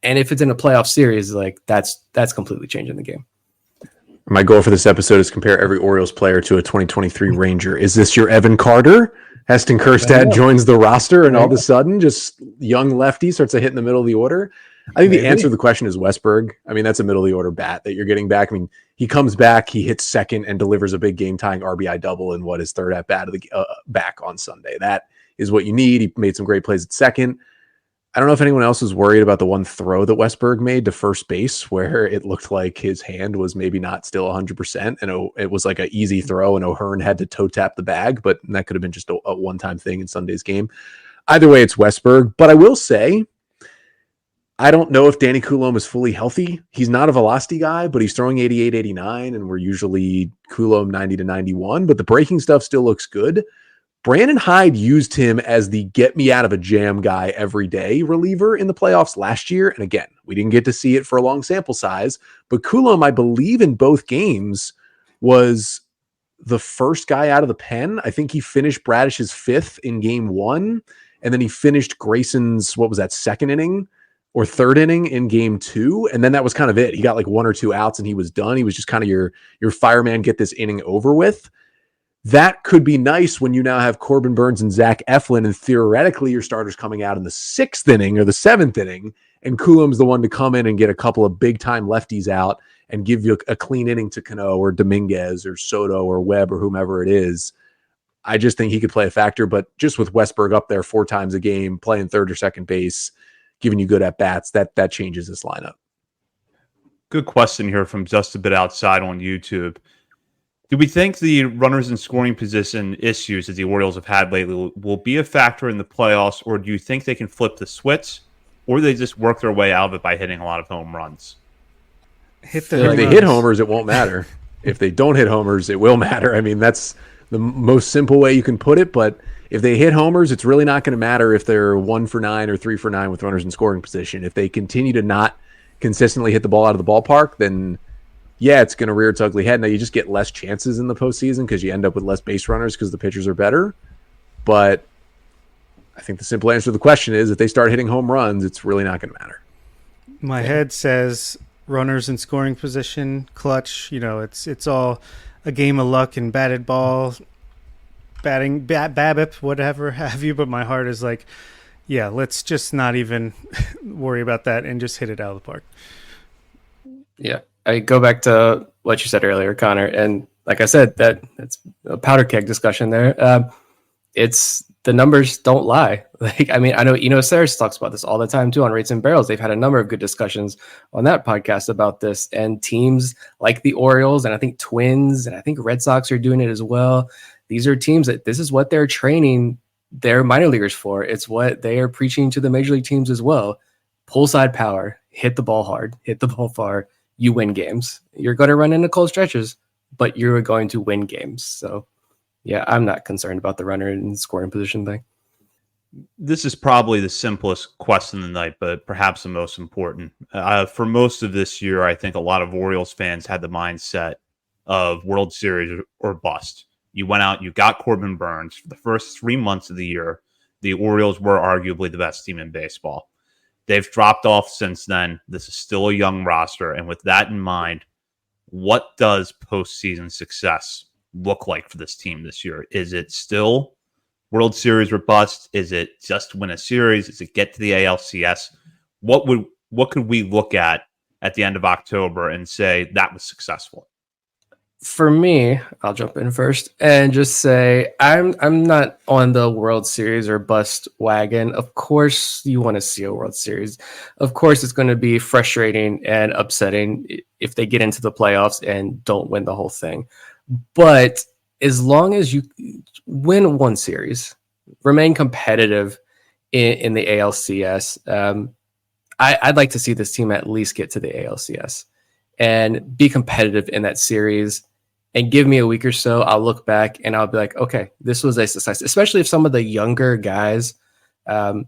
S7: And if it's in a playoff series, like that's completely changing the game.
S6: My goal for this episode is compare every Orioles player to a 2023 Ranger. Is this your Evan Carter? Heston Kjerstad joins the roster, and all of a sudden, just young lefty starts to hit in the middle of the order. I think the answer to the question is Westburg. I mean, that's a middle of the order bat that you're getting back. I mean, he comes back, he hits second, and delivers a big game-tying RBI double in his third at bat of the back on Sunday. That is what you need. He made some great plays at second. I don't know if anyone else is worried about the one throw that Westburg made to first base where it looked like his hand was maybe not still 100%, and it was like an easy throw, and O'Hearn had to toe tap the bag, but that could have been just a one-time thing in Sunday's game. Either way, it's Westburg. But I will say, I don't know if Danny Coulombe is fully healthy. He's not a velocity guy, but he's throwing 88, 89, and we're usually Coulombe 90 to 91, but the breaking stuff still looks good. Brandon Hyde used him as the get me out of a jam guy every day reliever in the playoffs last year. And again, we didn't get to see it for a long sample size, but Coulombe, I believe in both games, was the first guy out of the pen. I think he finished Bradish's 5th in game 1. And then he finished Grayson's, second inning or third inning in game 2. And then that was kind of it. He got like 1 or 2 outs and he was done. He was just kind of your fireman, get this inning over with. That could be nice when you now have Corbin Burnes and Zach Eflin, and theoretically your starters coming out in the 6th inning or the 7th inning, and Coulombe's the one to come in and get a couple of big-time lefties out and give you a clean inning to Cano or Dominguez or Soto or Webb or whomever it is. I just think he could play a factor, but just with Westberg up there 4 times a game, playing third or second base, giving you good at-bats, that changes this lineup.
S4: Good question here from just a bit outside on YouTube. Do we think the runners in scoring position issues that the Orioles have had lately will be a factor in the playoffs, or do you think they can flip the switch, or do they just work their way out of it by hitting a lot of home runs?
S6: If they hit homers, it won't matter. If they don't hit homers, it will matter. I mean, that's the most simple way you can put it, but if they hit homers, it's really not going to matter if they're 1 for 9 or 3 for 9 with runners in scoring position. If they continue to not consistently hit the ball out of the ballpark, then yeah, it's going to rear its ugly head. Now, you just get less chances in the postseason because you end up with less base runners because the pitchers are better. But I think the simple answer to the question is if they start hitting home runs, it's really not going to matter.
S5: My head says runners in scoring position, clutch. It's all a game of luck and batted ball, BABIP, whatever have you. But my heart is like, yeah, let's just not even worry about that and just hit it out of the park.
S7: Yeah. I go back to what you said earlier, Connor, and like I said, that's a powder keg discussion there. It's the numbers don't lie. Like, I mean, I know Saris talks about this all the time too on Rates and Barrels. They've had a number of good discussions on that podcast about this, and teams like the Orioles and I think Twins and I think Red Sox are doing it as well. These are teams that this is what they're training their minor leaguers for. It's what they are preaching to the major league teams as well. Pull side power, hit the ball hard, hit the ball far. You win games. You're going to run into cold stretches, but you're going to win games. So, yeah, I'm not concerned about the runner in scoring position thing.
S4: This is probably the simplest question of the night, but perhaps the most important. For most of this year, I think a lot of Orioles fans had the mindset of World Series or bust. You went out, you got Corbin Burnes. For the first 3 months of the year, the Orioles were arguably the best team in baseball. They've dropped off since then. This is still a young roster. And with that in mind, what does postseason success look like for this team this year? Is it still World Series or bust? Is it just win a series? Is it get to the ALCS? What could we look at the end of October and say that was successful?
S7: For me, I'll jump in first and just say I'm not on the World Series or bust wagon. Of course, you want to see a World Series. Of course, it's going to be frustrating and upsetting if they get into the playoffs and don't win the whole thing. But as long as you win one series, remain competitive in the ALCS, I'd like to see this team at least get to the ALCS and be competitive in that series. And give me a week or so, I'll look back and I'll be like, okay, this was a success, especially if some of the younger guys are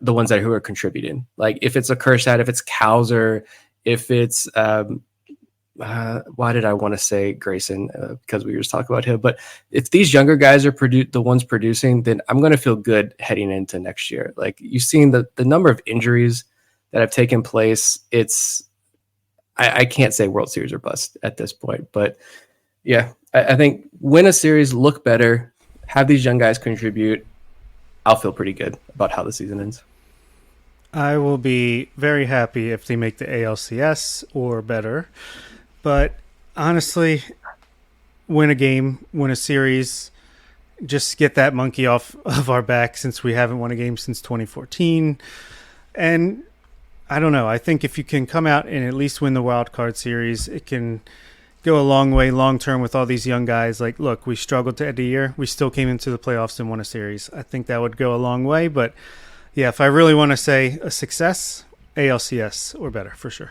S7: the ones who are contributing. Like if it's a Kershaw, if it's Cowser, if it's, why did I want to say Grayson? Because we were just talking about him. But if these younger guys are the ones producing, then I'm going to feel good heading into next year. Like you've seen the number of injuries that have taken place. I can't say World Series or bust at this point, but yeah, I think win a series, look better, have these young guys contribute. I'll feel pretty good about how the season ends.
S5: I will be very happy if they make the ALCS or better. But honestly, win a game, win a series, just get that monkey off of our back since we haven't won a game since 2014. And I don't know. I think if you can come out and at least win the wild card series, it can go a long way long term with all these young guys. Like, look, we struggled to end the year. We still came into the playoffs and won a series. I think that would go a long way. But yeah, if I really want to say a success, ALCS or better for sure.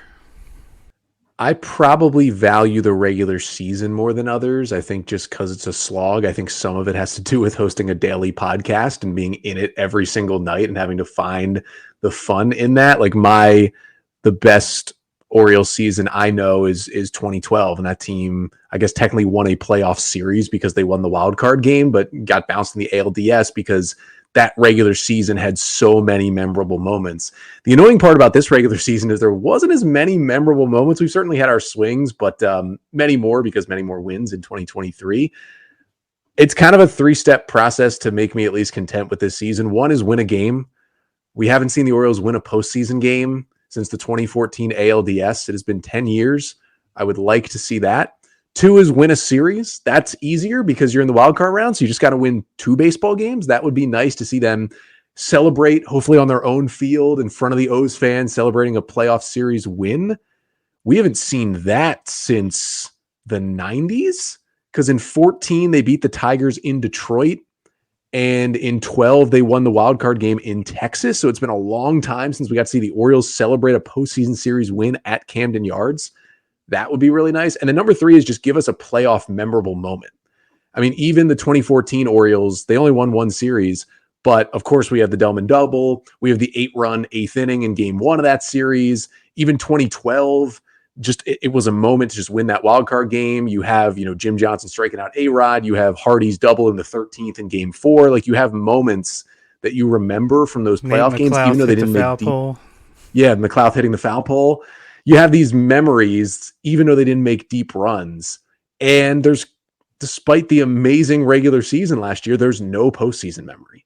S6: I probably value the regular season more than others. I think just because it's a slog, I think some of it has to do with hosting a daily podcast and being in it every single night and having to find the fun in that. Like the best Orioles season I know is 2012, and that team, I guess, technically won a playoff series because they won the wild card game, but got bounced in the ALDS because that regular season had so many memorable moments. The annoying part about this regular season is there wasn't as many memorable moments. We've certainly had our swings, but many more because many more wins in 2023. It's kind of a 3-step process to make me at least content with this season. One is win a game. We haven't seen the Orioles win a postseason game since the 2014 ALDS. It has been 10 years. I would like to see that. 2 is win a series. That's easier because you're in the wild card round, so you just got to win 2 baseball games. That would be nice to see them celebrate, hopefully on their own field in front of the O's fans, celebrating a playoff series win. We haven't seen that since the 90s, because in 14 they beat the Tigers in Detroit, and in 12 they won the wild card game in Texas. So it's been a long time since we got to see the Orioles celebrate a postseason series win at Camden Yards. That would be really nice. And then number 3 is just give us a playoff memorable moment. I mean, even the 2014 Orioles, they only won 1 series, but of course we have the Delman double. We have the 8-run 8th inning in game 1 of that series. Even 2012, just it was a moment to just win that wild card game. You have, Jim Johnson striking out A-Rod. You have Hardy's double in the 13th in game 4. Like, you have moments that you remember from those playoff games, even though they didn't make deep. Yeah, McLeod hitting the foul pole. You have these memories, even though they didn't make deep runs. And despite the amazing regular season last year, there's no postseason memory.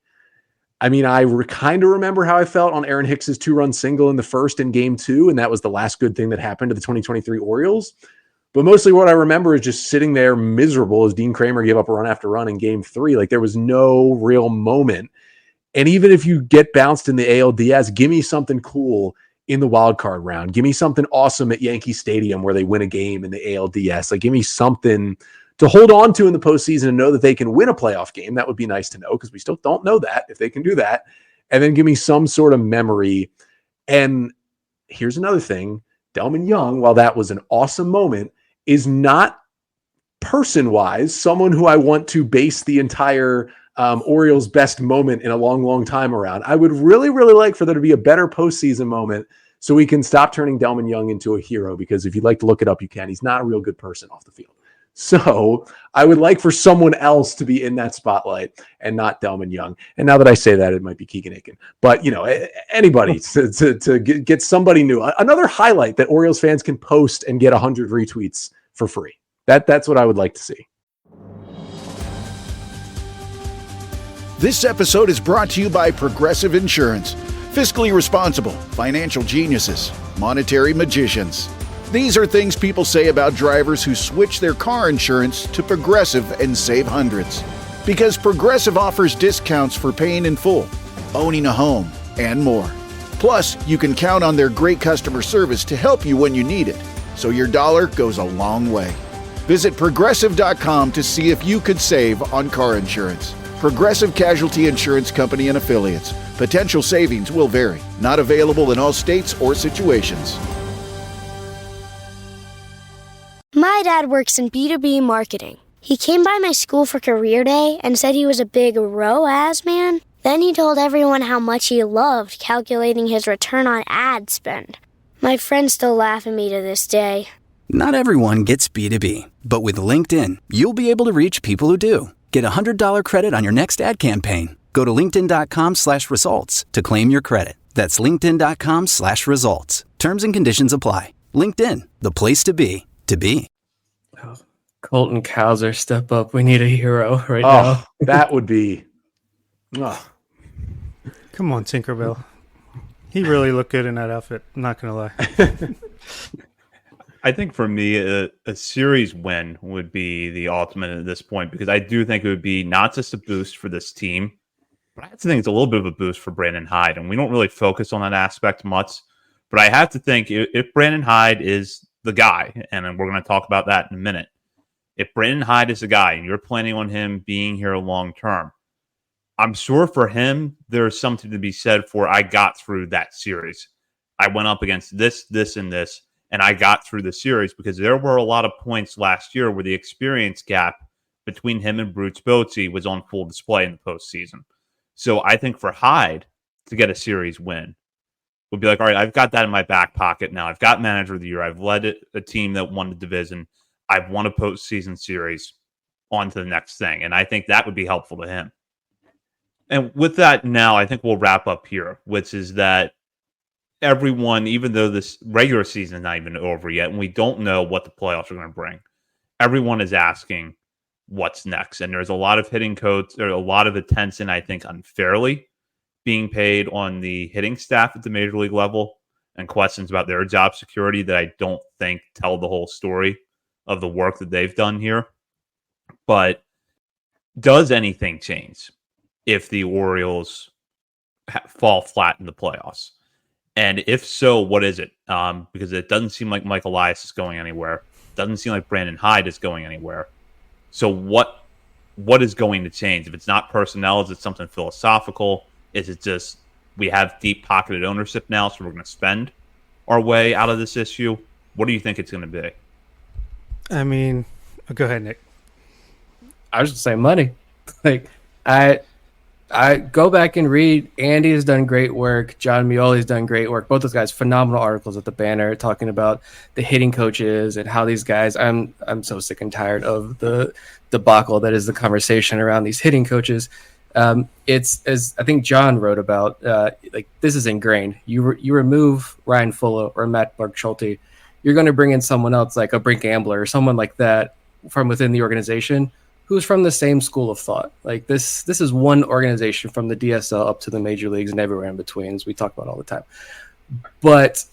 S6: I mean, I kind of remember how I felt on Aaron Hicks's 2-run single in the first in game 2, and that was the last good thing that happened to the 2023 Orioles. But mostly what I remember is just sitting there miserable as Dean Kramer gave up run after run in game 3. Like, there was no real moment. And even if you get bounced in the ALDS, give me something cool in the wild card round. Give me something awesome at Yankee Stadium where they win a game in the ALDS. Like, give me something to hold on to in the postseason and know that they can win a playoff game. That would be nice to know, because we still don't know that, if they can do that. And then give me some sort of memory. And here's another thing. Delman Young, while that was an awesome moment, is not person-wise someone who I want to base the entire Orioles' best moment in a long, long time around. I would really, really like for there to be a better postseason moment so we can stop turning Delman Young into a hero, because if you'd like to look it up, you can. He's not a real good person off the field. So I would like for someone else to be in that spotlight and not Delman Young. And now that I say that, it might be Keegan Aiken. But, anybody to get somebody new. Another highlight that Orioles fans can post and get 100 retweets for free. That's what I would like to see.
S1: This episode is brought to you by Progressive Insurance. Fiscally responsible, financial geniuses, monetary magicians. These are things people say about drivers who switch their car insurance to Progressive and save hundreds. Because Progressive offers discounts for paying in full, owning a home, and more. Plus, you can count on their great customer service to help you when you need it, so your dollar goes a long way. Visit Progressive.com to see if you could save on car insurance. Progressive Casualty Insurance Company and Affiliates. Potential savings will vary. Not available in all states or situations.
S2: My dad works in B2B marketing. He came by my school for career day and said he was a big ROAS man. Then he told everyone how much he loved calculating his return on ad spend. My friends still laugh at me to this day.
S3: Not everyone gets B2B, but with LinkedIn, you'll be able to reach people who do. Get a $100 credit on your next ad campaign. Go to linkedin.com/results to claim your credit. That's linkedin.com/results. Terms and conditions apply. LinkedIn, the place to be, to be.
S7: Oh, Colton Cowser, step up. We need a hero right now.
S6: That would be... Oh.
S5: Come on, Tinkerbell. He really looked good in that outfit. I'm not going to lie.
S4: I think for me, a series win would be the ultimate at this point, because I do think it would be not just a boost for this team, but I have to think it's a little bit of a boost for Brandon Hyde. And we don't really focus on that aspect much, but I have to think if Brandon Hyde is the guy, and we're going to talk about that in a minute, if Brandon Hyde is the guy and you're planning on him being here long term, I'm sure for him, there's something to be said for, I got through that series. I went up against this, and this, and I got through the series, because there were a lot of points last year where the experience gap between him and Bruce Bochy was on full display in the postseason. So I think for Hyde to get a series win would be like, all right, I've got that in my back pocket now. I've got manager of the year. I've led a team that won the division. I've won a postseason series. On to the next thing. And I think that would be helpful to him. And with that now, I think we'll wrap up here, which is that everyone, even though this regular season is not even over yet, and we don't know what the playoffs are going to bring, everyone is asking what's next. And there's a lot of hitting coach, or a lot of attention, I think, unfairly being paid on the hitting staff at the major league level, and questions about their job security that I don't think tell the whole story of the work that they've done here. But does anything change if the Orioles fall flat in the playoffs? And if so, what is it? Because it doesn't seem like Mike Elias is going anywhere. Doesn't seem like Brandon Hyde is going anywhere. So what is going to change? If it's not personnel, is it something philosophical? Is it just we have deep-pocketed ownership now, so we're going to spend our way out of this issue? What do you think it's going to be?
S5: I mean, go ahead, Nick.
S7: I was just saying money. Like, I go back and read. Andy has done great work. John Mioli's done great work. Both those guys, phenomenal articles at the Banner talking about the hitting coaches and how these guys. I'm so sick and tired of the debacle that is the conversation around these hitting coaches. It's, as I think John wrote about, like, this is ingrained. You remove Ryan Fuller or Matt Barkschulte, you're going to bring in someone else like a Brink Ambler or someone like that from within the organization who's from the same school of thought. Like, this is one organization from the DSL up to the major leagues and everywhere in between, as we talk about all the time. But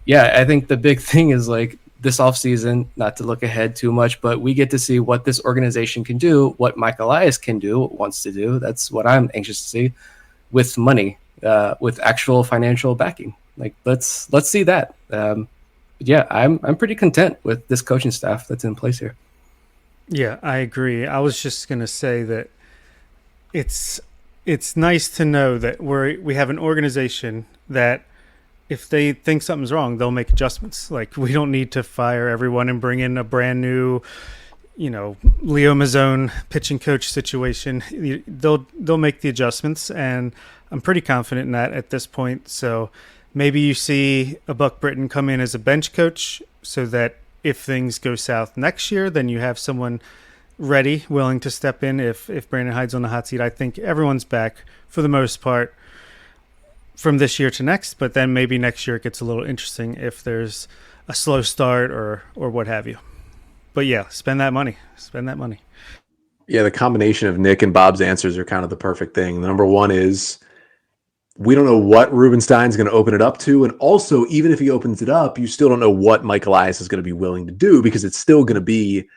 S7: yeah, I think the big thing is, like, this offseason, not to look ahead too much, but we get to see what this organization can do, what Mike Elias can do, wants to do. That's what I'm anxious to see with money, with actual financial backing. Like, let's see that. Yeah, I'm pretty content with this coaching staff that's in place here.
S5: Yeah, I agree. I was just going to say that it's nice to know that we have an organization that if they think something's wrong, they'll make adjustments. Like, we don't need to fire everyone and bring in a brand new, Leo Mazzone pitching coach situation. They'll make the adjustments, and I'm pretty confident in that at this point. So maybe you see a Buck Britton come in as a bench coach so that if things go south next year, then you have someone ready, willing to step in if Brandon Hyde's on the hot seat. I think everyone's back for the most part from this year to next, but then maybe next year it gets a little interesting if there's a slow start or what have you. But yeah, spend that money.
S6: Yeah, the combination of Nick and Bob's answers are kind of the perfect thing. Number one is we don't know what Rubenstein's going to open it up to. And also, even if he opens it up, you still don't know what Mike Elias is going to be willing to do, because it's still going to be,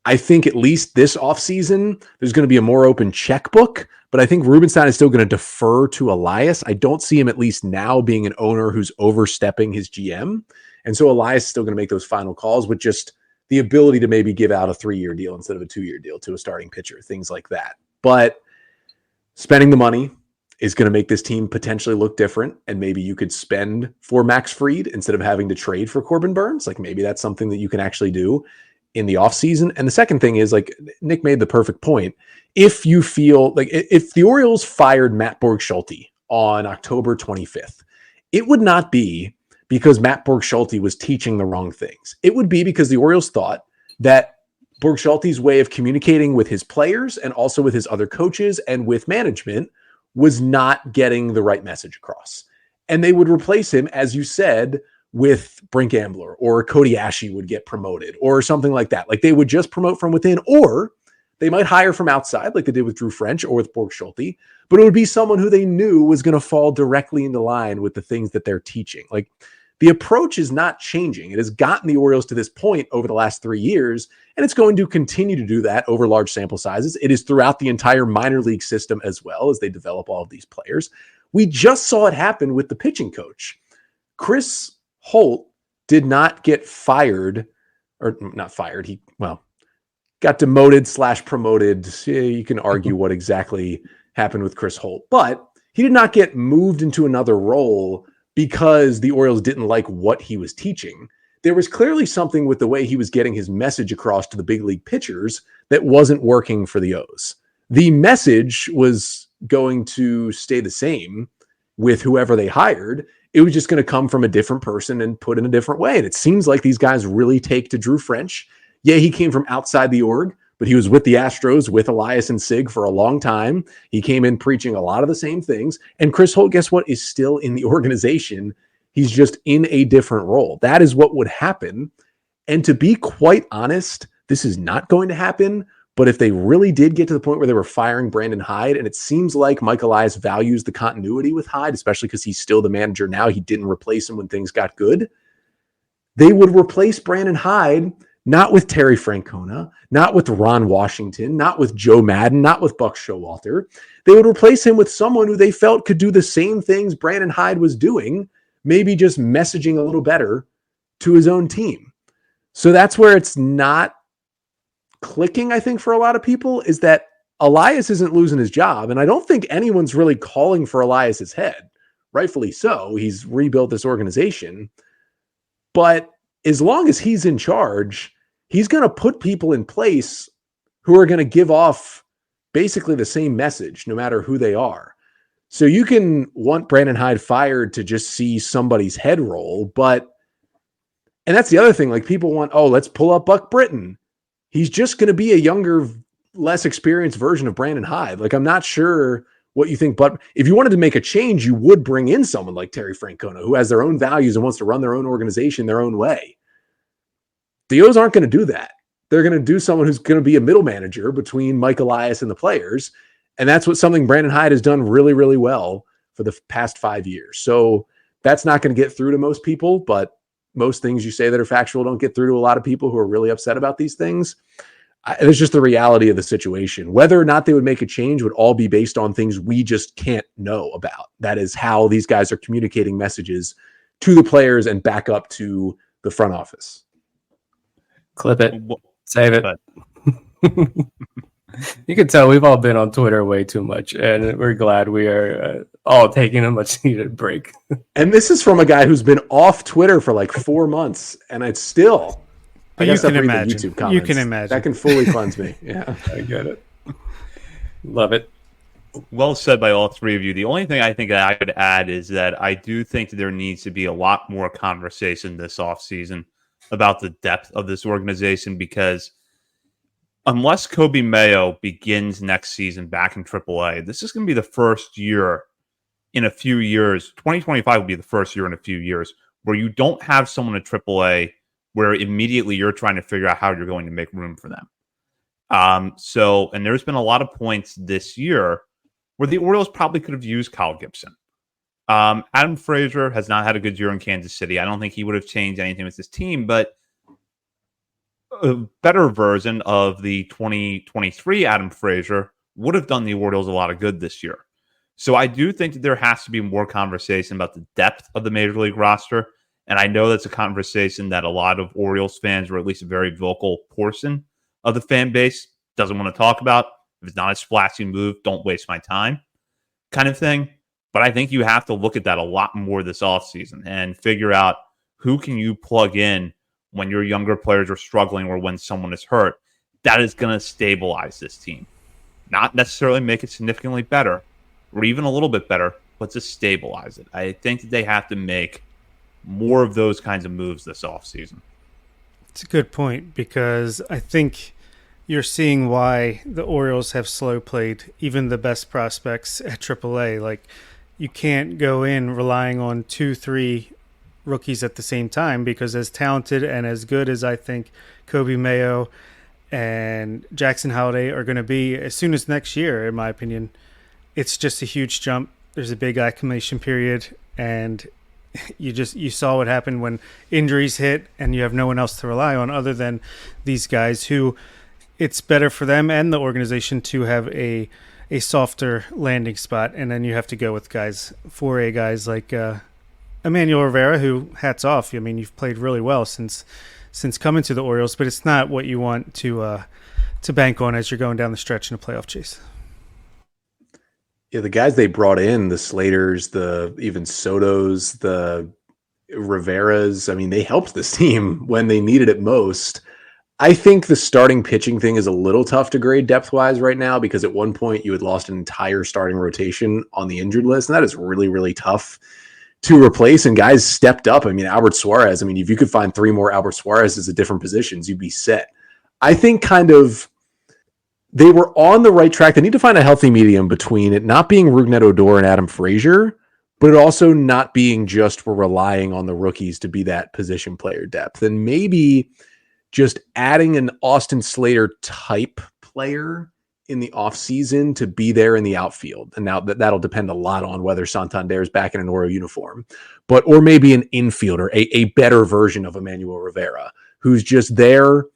S6: I think, at least this offseason, there's going to be a more open checkbook. But I think Rubenstein is still going to defer to Elias. I don't see him, at least now, being an owner who's overstepping his GM. And so Elias is still going to make those final calls with just the ability to maybe give out a 3-year deal instead of a 2-year deal to a starting pitcher, things like that. But spending the money is going to make this team potentially look different. And maybe you could spend for Max Fried instead of having to trade for Corbin Burns. Like, maybe that's something that you can actually do in the offseason. And the second thing is, like, Nick made the perfect point. If you feel like if the Orioles fired Matt Barkschulte on October 25th, it would not be because Matt Barkschulte was teaching the wrong things. It would be because the Orioles thought that Barkschulte's way of communicating with his players and also with his other coaches and with management was not getting the right message across. And they would replace him, as you said, with Brink Ambler, or Cody Ashe would get promoted or something like that. Like, they would just promote from within, or they might hire from outside like they did with Drew French or with Barkschulte, but it would be someone who they knew was going to fall directly into line with the things that they're teaching. Like, the approach is not changing. It has gotten the Orioles to this point over the last 3 years, and it's going to continue to do that over large sample sizes. It is throughout the entire minor league system as well, as they develop all of these players. We just saw it happen with the pitching coach. Chris Holt did not get fired, or not fired. He got demoted / promoted. You can argue what exactly happened with Chris Holt, but he did not get moved into another role because the Orioles didn't like what he was teaching. There was clearly something with the way he was getting his message across to the big league pitchers that wasn't working for the O's. The message was going to stay the same with whoever they hired. It was just going to come from a different person and put in a different way. And it seems like these guys really take to Drew French. Yeah, he came from outside the org, but he was with the Astros with Elias and Sig for a long time. He came in preaching a lot of the same things. And Chris Holt, guess what, is still in the organization. He's just in a different role. That is what would happen. And to be quite honest, this is not going to happen. But if they really did get to the point where they were firing Brandon Hyde, and it seems like Mike Elias values the continuity with Hyde, especially because he's still the manager now, he didn't replace him when things got good, they would replace Brandon Hyde not with Terry Francona, not with Ron Washington, not with Joe Madden, not with Buck Showalter. They would replace him with someone who they felt could do the same things Brandon Hyde was doing, maybe just messaging a little better to his own team. So that's where it's not clicking, I think, for a lot of people, is that Elias isn't losing his job. And I don't think anyone's really calling for Elias's head. Rightfully so. He's rebuilt this organization. But as long as he's in charge, he's going to put people in place who are going to give off basically the same message, no matter who they are. So you can want Brandon Hyde fired to just see somebody's head roll, and that's the other thing, like people want, let's pull up Buck Britton. He's just going to be a younger, less experienced version of Brandon Hyde. Like, I'm not sure what you think, but if you wanted to make a change, you would bring in someone like Terry Francona, who has their own values and wants to run their own organization their own way. The O's aren't going to do that. They're going to do someone who's going to be a middle manager between Mike Elias and the players. And that's something Brandon Hyde has done really, really well for the past 5 years. So that's not going to get through to most people, but most things you say that are factual don't get through to a lot of people who are really upset about these things. It's just the reality of the situation. Whether or not they would make a change would all be based on things we just can't know about. That is how these guys are communicating messages to the players and back up to the front office.
S7: Clip it. Save it. You can tell we've all been on Twitter way too much, and we're glad we are all taking a much needed break.
S6: And this is from a guy who's been off Twitter for like 4 months, and it's still... I guess I'm reading the YouTube comments.
S5: You can imagine.
S6: That can fully cleanse me. Yeah,
S7: I get it. Love it.
S4: Well said by all three of you. The only thing I think that I would add is that I do think that there needs to be a lot more conversation this offseason about the depth of this organization, because unless Kobe Mayo begins next season back in AAA, this is going to be the first year in a few years. 2025 will be the first year in a few years where you don't have someone at AAA where immediately you're trying to figure out how you're going to make room for them. And there's been a lot of points this year where the Orioles probably could have used Kyle Gibson. Adam Frazier has not had a good year in Kansas City. I don't think he would have changed anything with this team, but a better version of the 2023 Adam Frazier would have done the Orioles a lot of good this year. So I do think that there has to be more conversation about the depth of the Major League roster. And I know that's a conversation that a lot of Orioles fans, or at least a very vocal portion of the fan base, doesn't want to talk about. If it's not a splashy move, don't waste my time kind of thing. But I think you have to look at that a lot more this offseason and figure out who can you plug in when your younger players are struggling or when someone is hurt. That is going to stabilize this team. Not necessarily make it significantly better or even a little bit better, but to stabilize it. I think that they have to make more of those kinds of moves this offseason.
S5: It's a good point, because I think you're seeing why the Orioles have slow played even the best prospects at AAA. Like, you can't go in relying on 2-3 rookies at the same time, because as talented and as good as I think Kobe Mayo and Jackson Holliday are going to be as soon as next year, in my opinion, it's just a huge jump. There's a big acclimation period, and you saw what happened when injuries hit and you have no one else to rely on other than these guys, who it's better for them and the organization to have a softer landing spot. And then you have to go with guys like Emmanuel Rivera, who, hats off. I mean, you've played really well since coming to the Orioles, but it's not what you want to bank on as you're going down the stretch in a playoff chase.
S6: Yeah, the guys they brought in, the Slaters, the even Sotos, the Riveras, I mean, they helped this team when they needed it most. I think the starting pitching thing is a little tough to grade depth-wise right now, because at one point you had lost an entire starting rotation on the injured list, and that is really, really tough to replace, and guys stepped up. I mean, Albert Suarez, if you could find 3 more Albert Suarez's at different positions, you'd be set. I think kind of they were on the right track. They need to find a healthy medium between it not being Rougned Odor and Adam Frazier, but it also not being just we're relying on the rookies to be that position player depth. And maybe just adding an Austin Slater type player in the offseason to be there in the outfield. And now that'll depend a lot on whether Santander is back in an Oriole uniform, or maybe an infielder, a better version of Emmanuel Rivera, who's just there,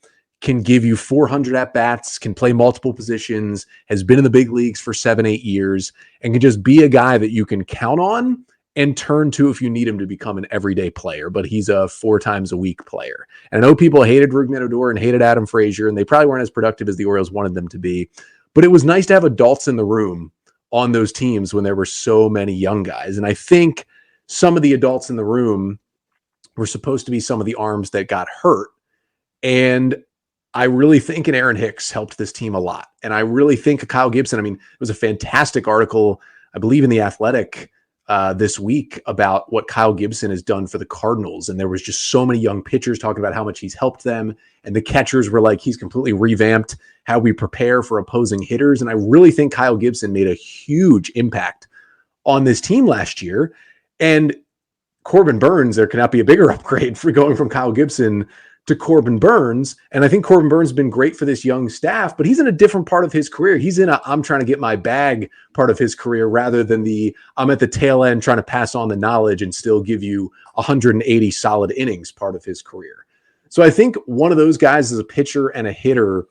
S6: can give you 400 at-bats, can play multiple positions, has been in the big leagues for 7-8 years, and can just be a guy that you can count on and turn to if you need him to become an everyday player. But he's a 4 times a week player. And I know people hated Rougned Odor and hated Adam Frazier, and they probably weren't as productive as the Orioles wanted them to be. But it was nice to have adults in the room on those teams when there were so many young guys. And I think some of the adults in the room were supposed to be some of the arms that got hurt. And I really think an Aaron Hicks helped this team a lot. And I really think Kyle Gibson, it was a fantastic article, I believe in The Athletic this week about what Kyle Gibson has done for the Cardinals. And there was just so many young pitchers talking about how much he's helped them. And the catchers were like, he's completely revamped how we prepare for opposing hitters. And I really think Kyle Gibson made a huge impact on this team last year. And Corbin Burns, there cannot be a bigger upgrade for going from Kyle Gibson to Corbin Burns. And I think Corbin Burns has been great for this young staff, but he's in a different part of his career. He's in I'm trying to get my bag part of his career rather than I'm at the tail end trying to pass on the knowledge and still give you 180 solid innings part of his career. So I think one of those guys is a pitcher and a hitter.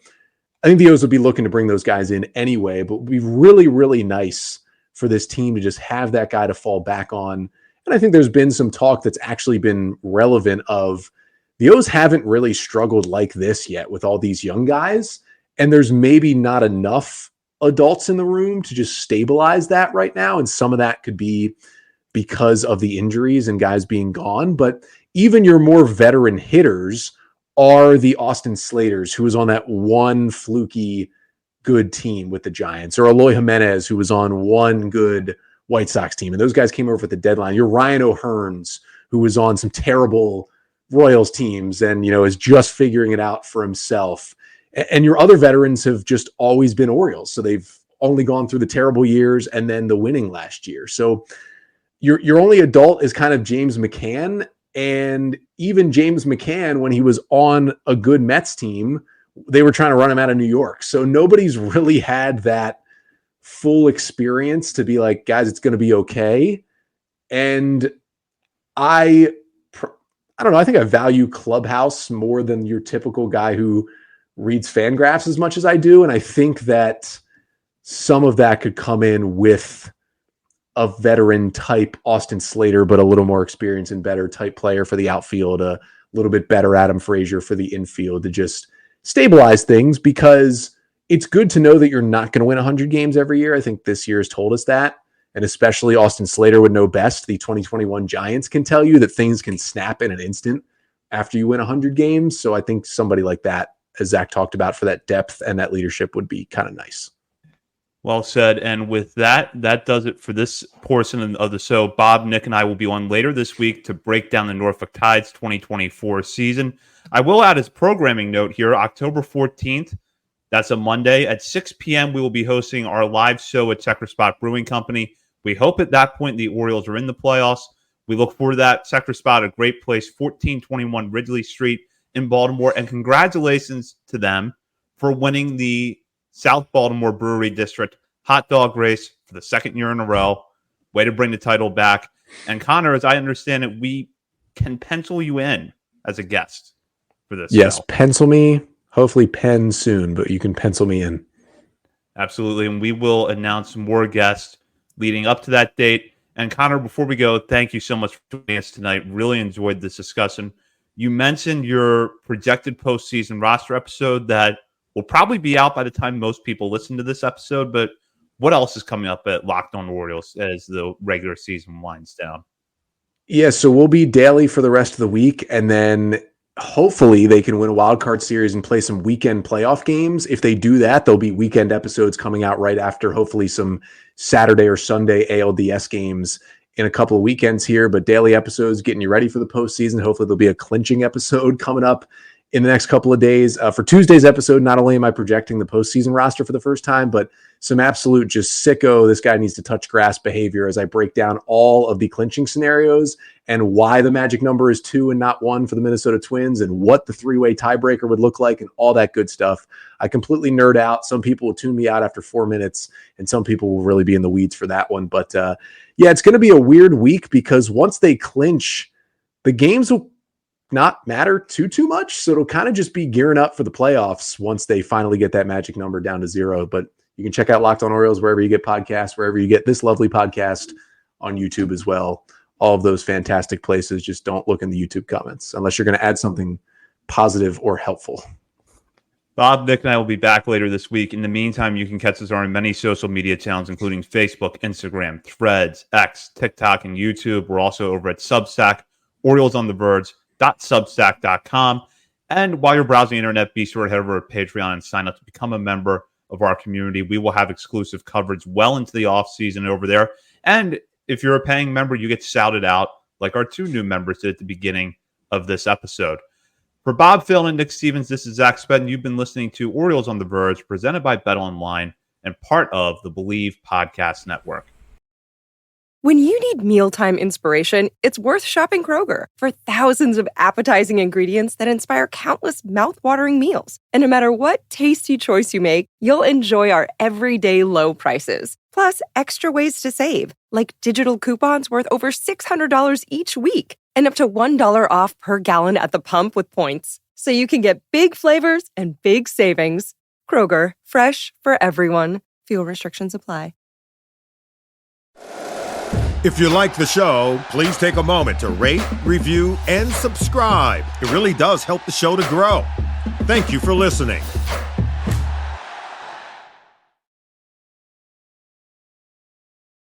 S6: I think the O's would be looking to bring those guys in anyway, but it would be really, really nice for this team to just have that guy to fall back on. And I think there's been some talk that's actually been relevant of the O's haven't really struggled like this yet with all these young guys. And there's maybe not enough adults in the room to just stabilize that right now. And some of that could be because of the injuries and guys being gone. But even your more veteran hitters are the Austin Slaters, who was on that one fluky good team with the Giants, or Eloy Jimenez, who was on one good White Sox team. And those guys came over at the deadline. Your Ryan O'Hearns, who was on some terrible Royals teams and, is just figuring it out for himself. And your other veterans have just always been Orioles. So they've only gone through the terrible years and then the winning last year. So your only adult is kind of James McCann. And even James McCann, when he was on a good Mets team, they were trying to run him out of New York. So nobody's really had that full experience to be like, guys, it's going to be okay. And I don't know. I think I value Clubhouse more than your typical guy who reads Fangraphs as much as I do. And I think that some of that could come in with a veteran type Austin Slater, but a little more experienced and better type player for the outfield, a little bit better Adam Frazier for the infield to just stabilize things, because it's good to know that you're not going to win 100 games every year. I think this year has told us that. And especially Austin Slater would know best. The 2021 Giants can tell you that things can snap in an instant after you win 100 games. So I think somebody like that, as Zach talked about, for that depth and that leadership would be kind of nice.
S4: Well said. And with that, that does it for this portion of the show. Bob, Nick, and I will be on later this week to break down the Norfolk Tides 2024 season. I will add as programming note here, October 14th, that's a Monday at 6 p.m. We will be hosting our live show at Checker Spot Brewing Company. We hope at that point the Orioles are in the playoffs. We look forward to that. Checker Spot, a great place, 1421 Ridley Street in Baltimore. And congratulations to them for winning the South Baltimore Brewery District hot dog race for the second year in a row. Way to bring the title back. And Connor, as I understand it, we can pencil you in as a guest for this.
S6: Yes,
S4: show.
S6: Pencil me. Hopefully pen soon, but you can pencil me in.
S4: Absolutely. And we will announce more guests leading up to that date. And Connor, before we go, thank you so much for joining us tonight. Really enjoyed this discussion. You mentioned your projected postseason roster episode that will probably be out by the time most people listen to this episode. But what else is coming up at Locked On Orioles as the regular season winds down?
S6: Yeah, so we'll be daily for the rest of the week, and then hopefully they can win a wild card series and play some weekend playoff games. If they do that, there'll be weekend episodes coming out right after hopefully some Saturday or Sunday ALDS games in a couple of weekends here, but daily episodes getting you ready for the postseason. Hopefully there'll be a clinching episode coming up in the next couple of days. For Tuesday's episode, not only am I projecting the postseason roster for the first time, but some absolute just sicko, this guy needs to touch grass behavior as I break down all of the clinching scenarios and why the magic number is 2 and not 1 for the Minnesota Twins and what the 3-way tiebreaker would look like and all that good stuff. I completely nerd out. Some people will tune me out after 4 minutes and some people will really be in the weeds for that one. But yeah, it's going to be a weird week because once they clinch, the games will not matter too much. So it'll kind of just be gearing up for the playoffs once they finally get that magic number down to 0. But you can check out Locked On Orioles wherever you get podcasts, wherever you get this lovely podcast, on YouTube as well. All of those fantastic places. Just don't look in the YouTube comments unless you're going to add something positive or helpful.
S4: Bob, Nick, and I will be back later this week. In the meantime, you can catch us on many social media channels, including Facebook, Instagram, Threads, X, TikTok, and YouTube. We're also over at Substack, OriolesOnTheVerge.substack.com. And while you're browsing the internet, be sure to head over to Patreon and sign up to become a member of our community. We will have exclusive coverage well into the off season over there. And if you're a paying member, you get shouted out like our 2 new members did at the beginning of this episode. For Bob, Phil, and Nick Stevens, this is Zach Spedden. You've been listening to Orioles on the Verge, presented by BetOnline and part of the Believe Podcast Network.
S9: When you need mealtime inspiration, it's worth shopping Kroger for thousands of appetizing ingredients that inspire countless mouth-watering meals. And no matter what tasty choice you make, you'll enjoy our everyday low prices. Plus, extra ways to save, like digital coupons worth over $600 each week and up to $1 off per gallon at the pump with points. So you can get big flavors and big savings. Kroger, fresh for everyone. Fuel restrictions apply.
S10: If you like the show, please take a moment to rate, review, and subscribe. It really does help the show to grow. Thank you for listening.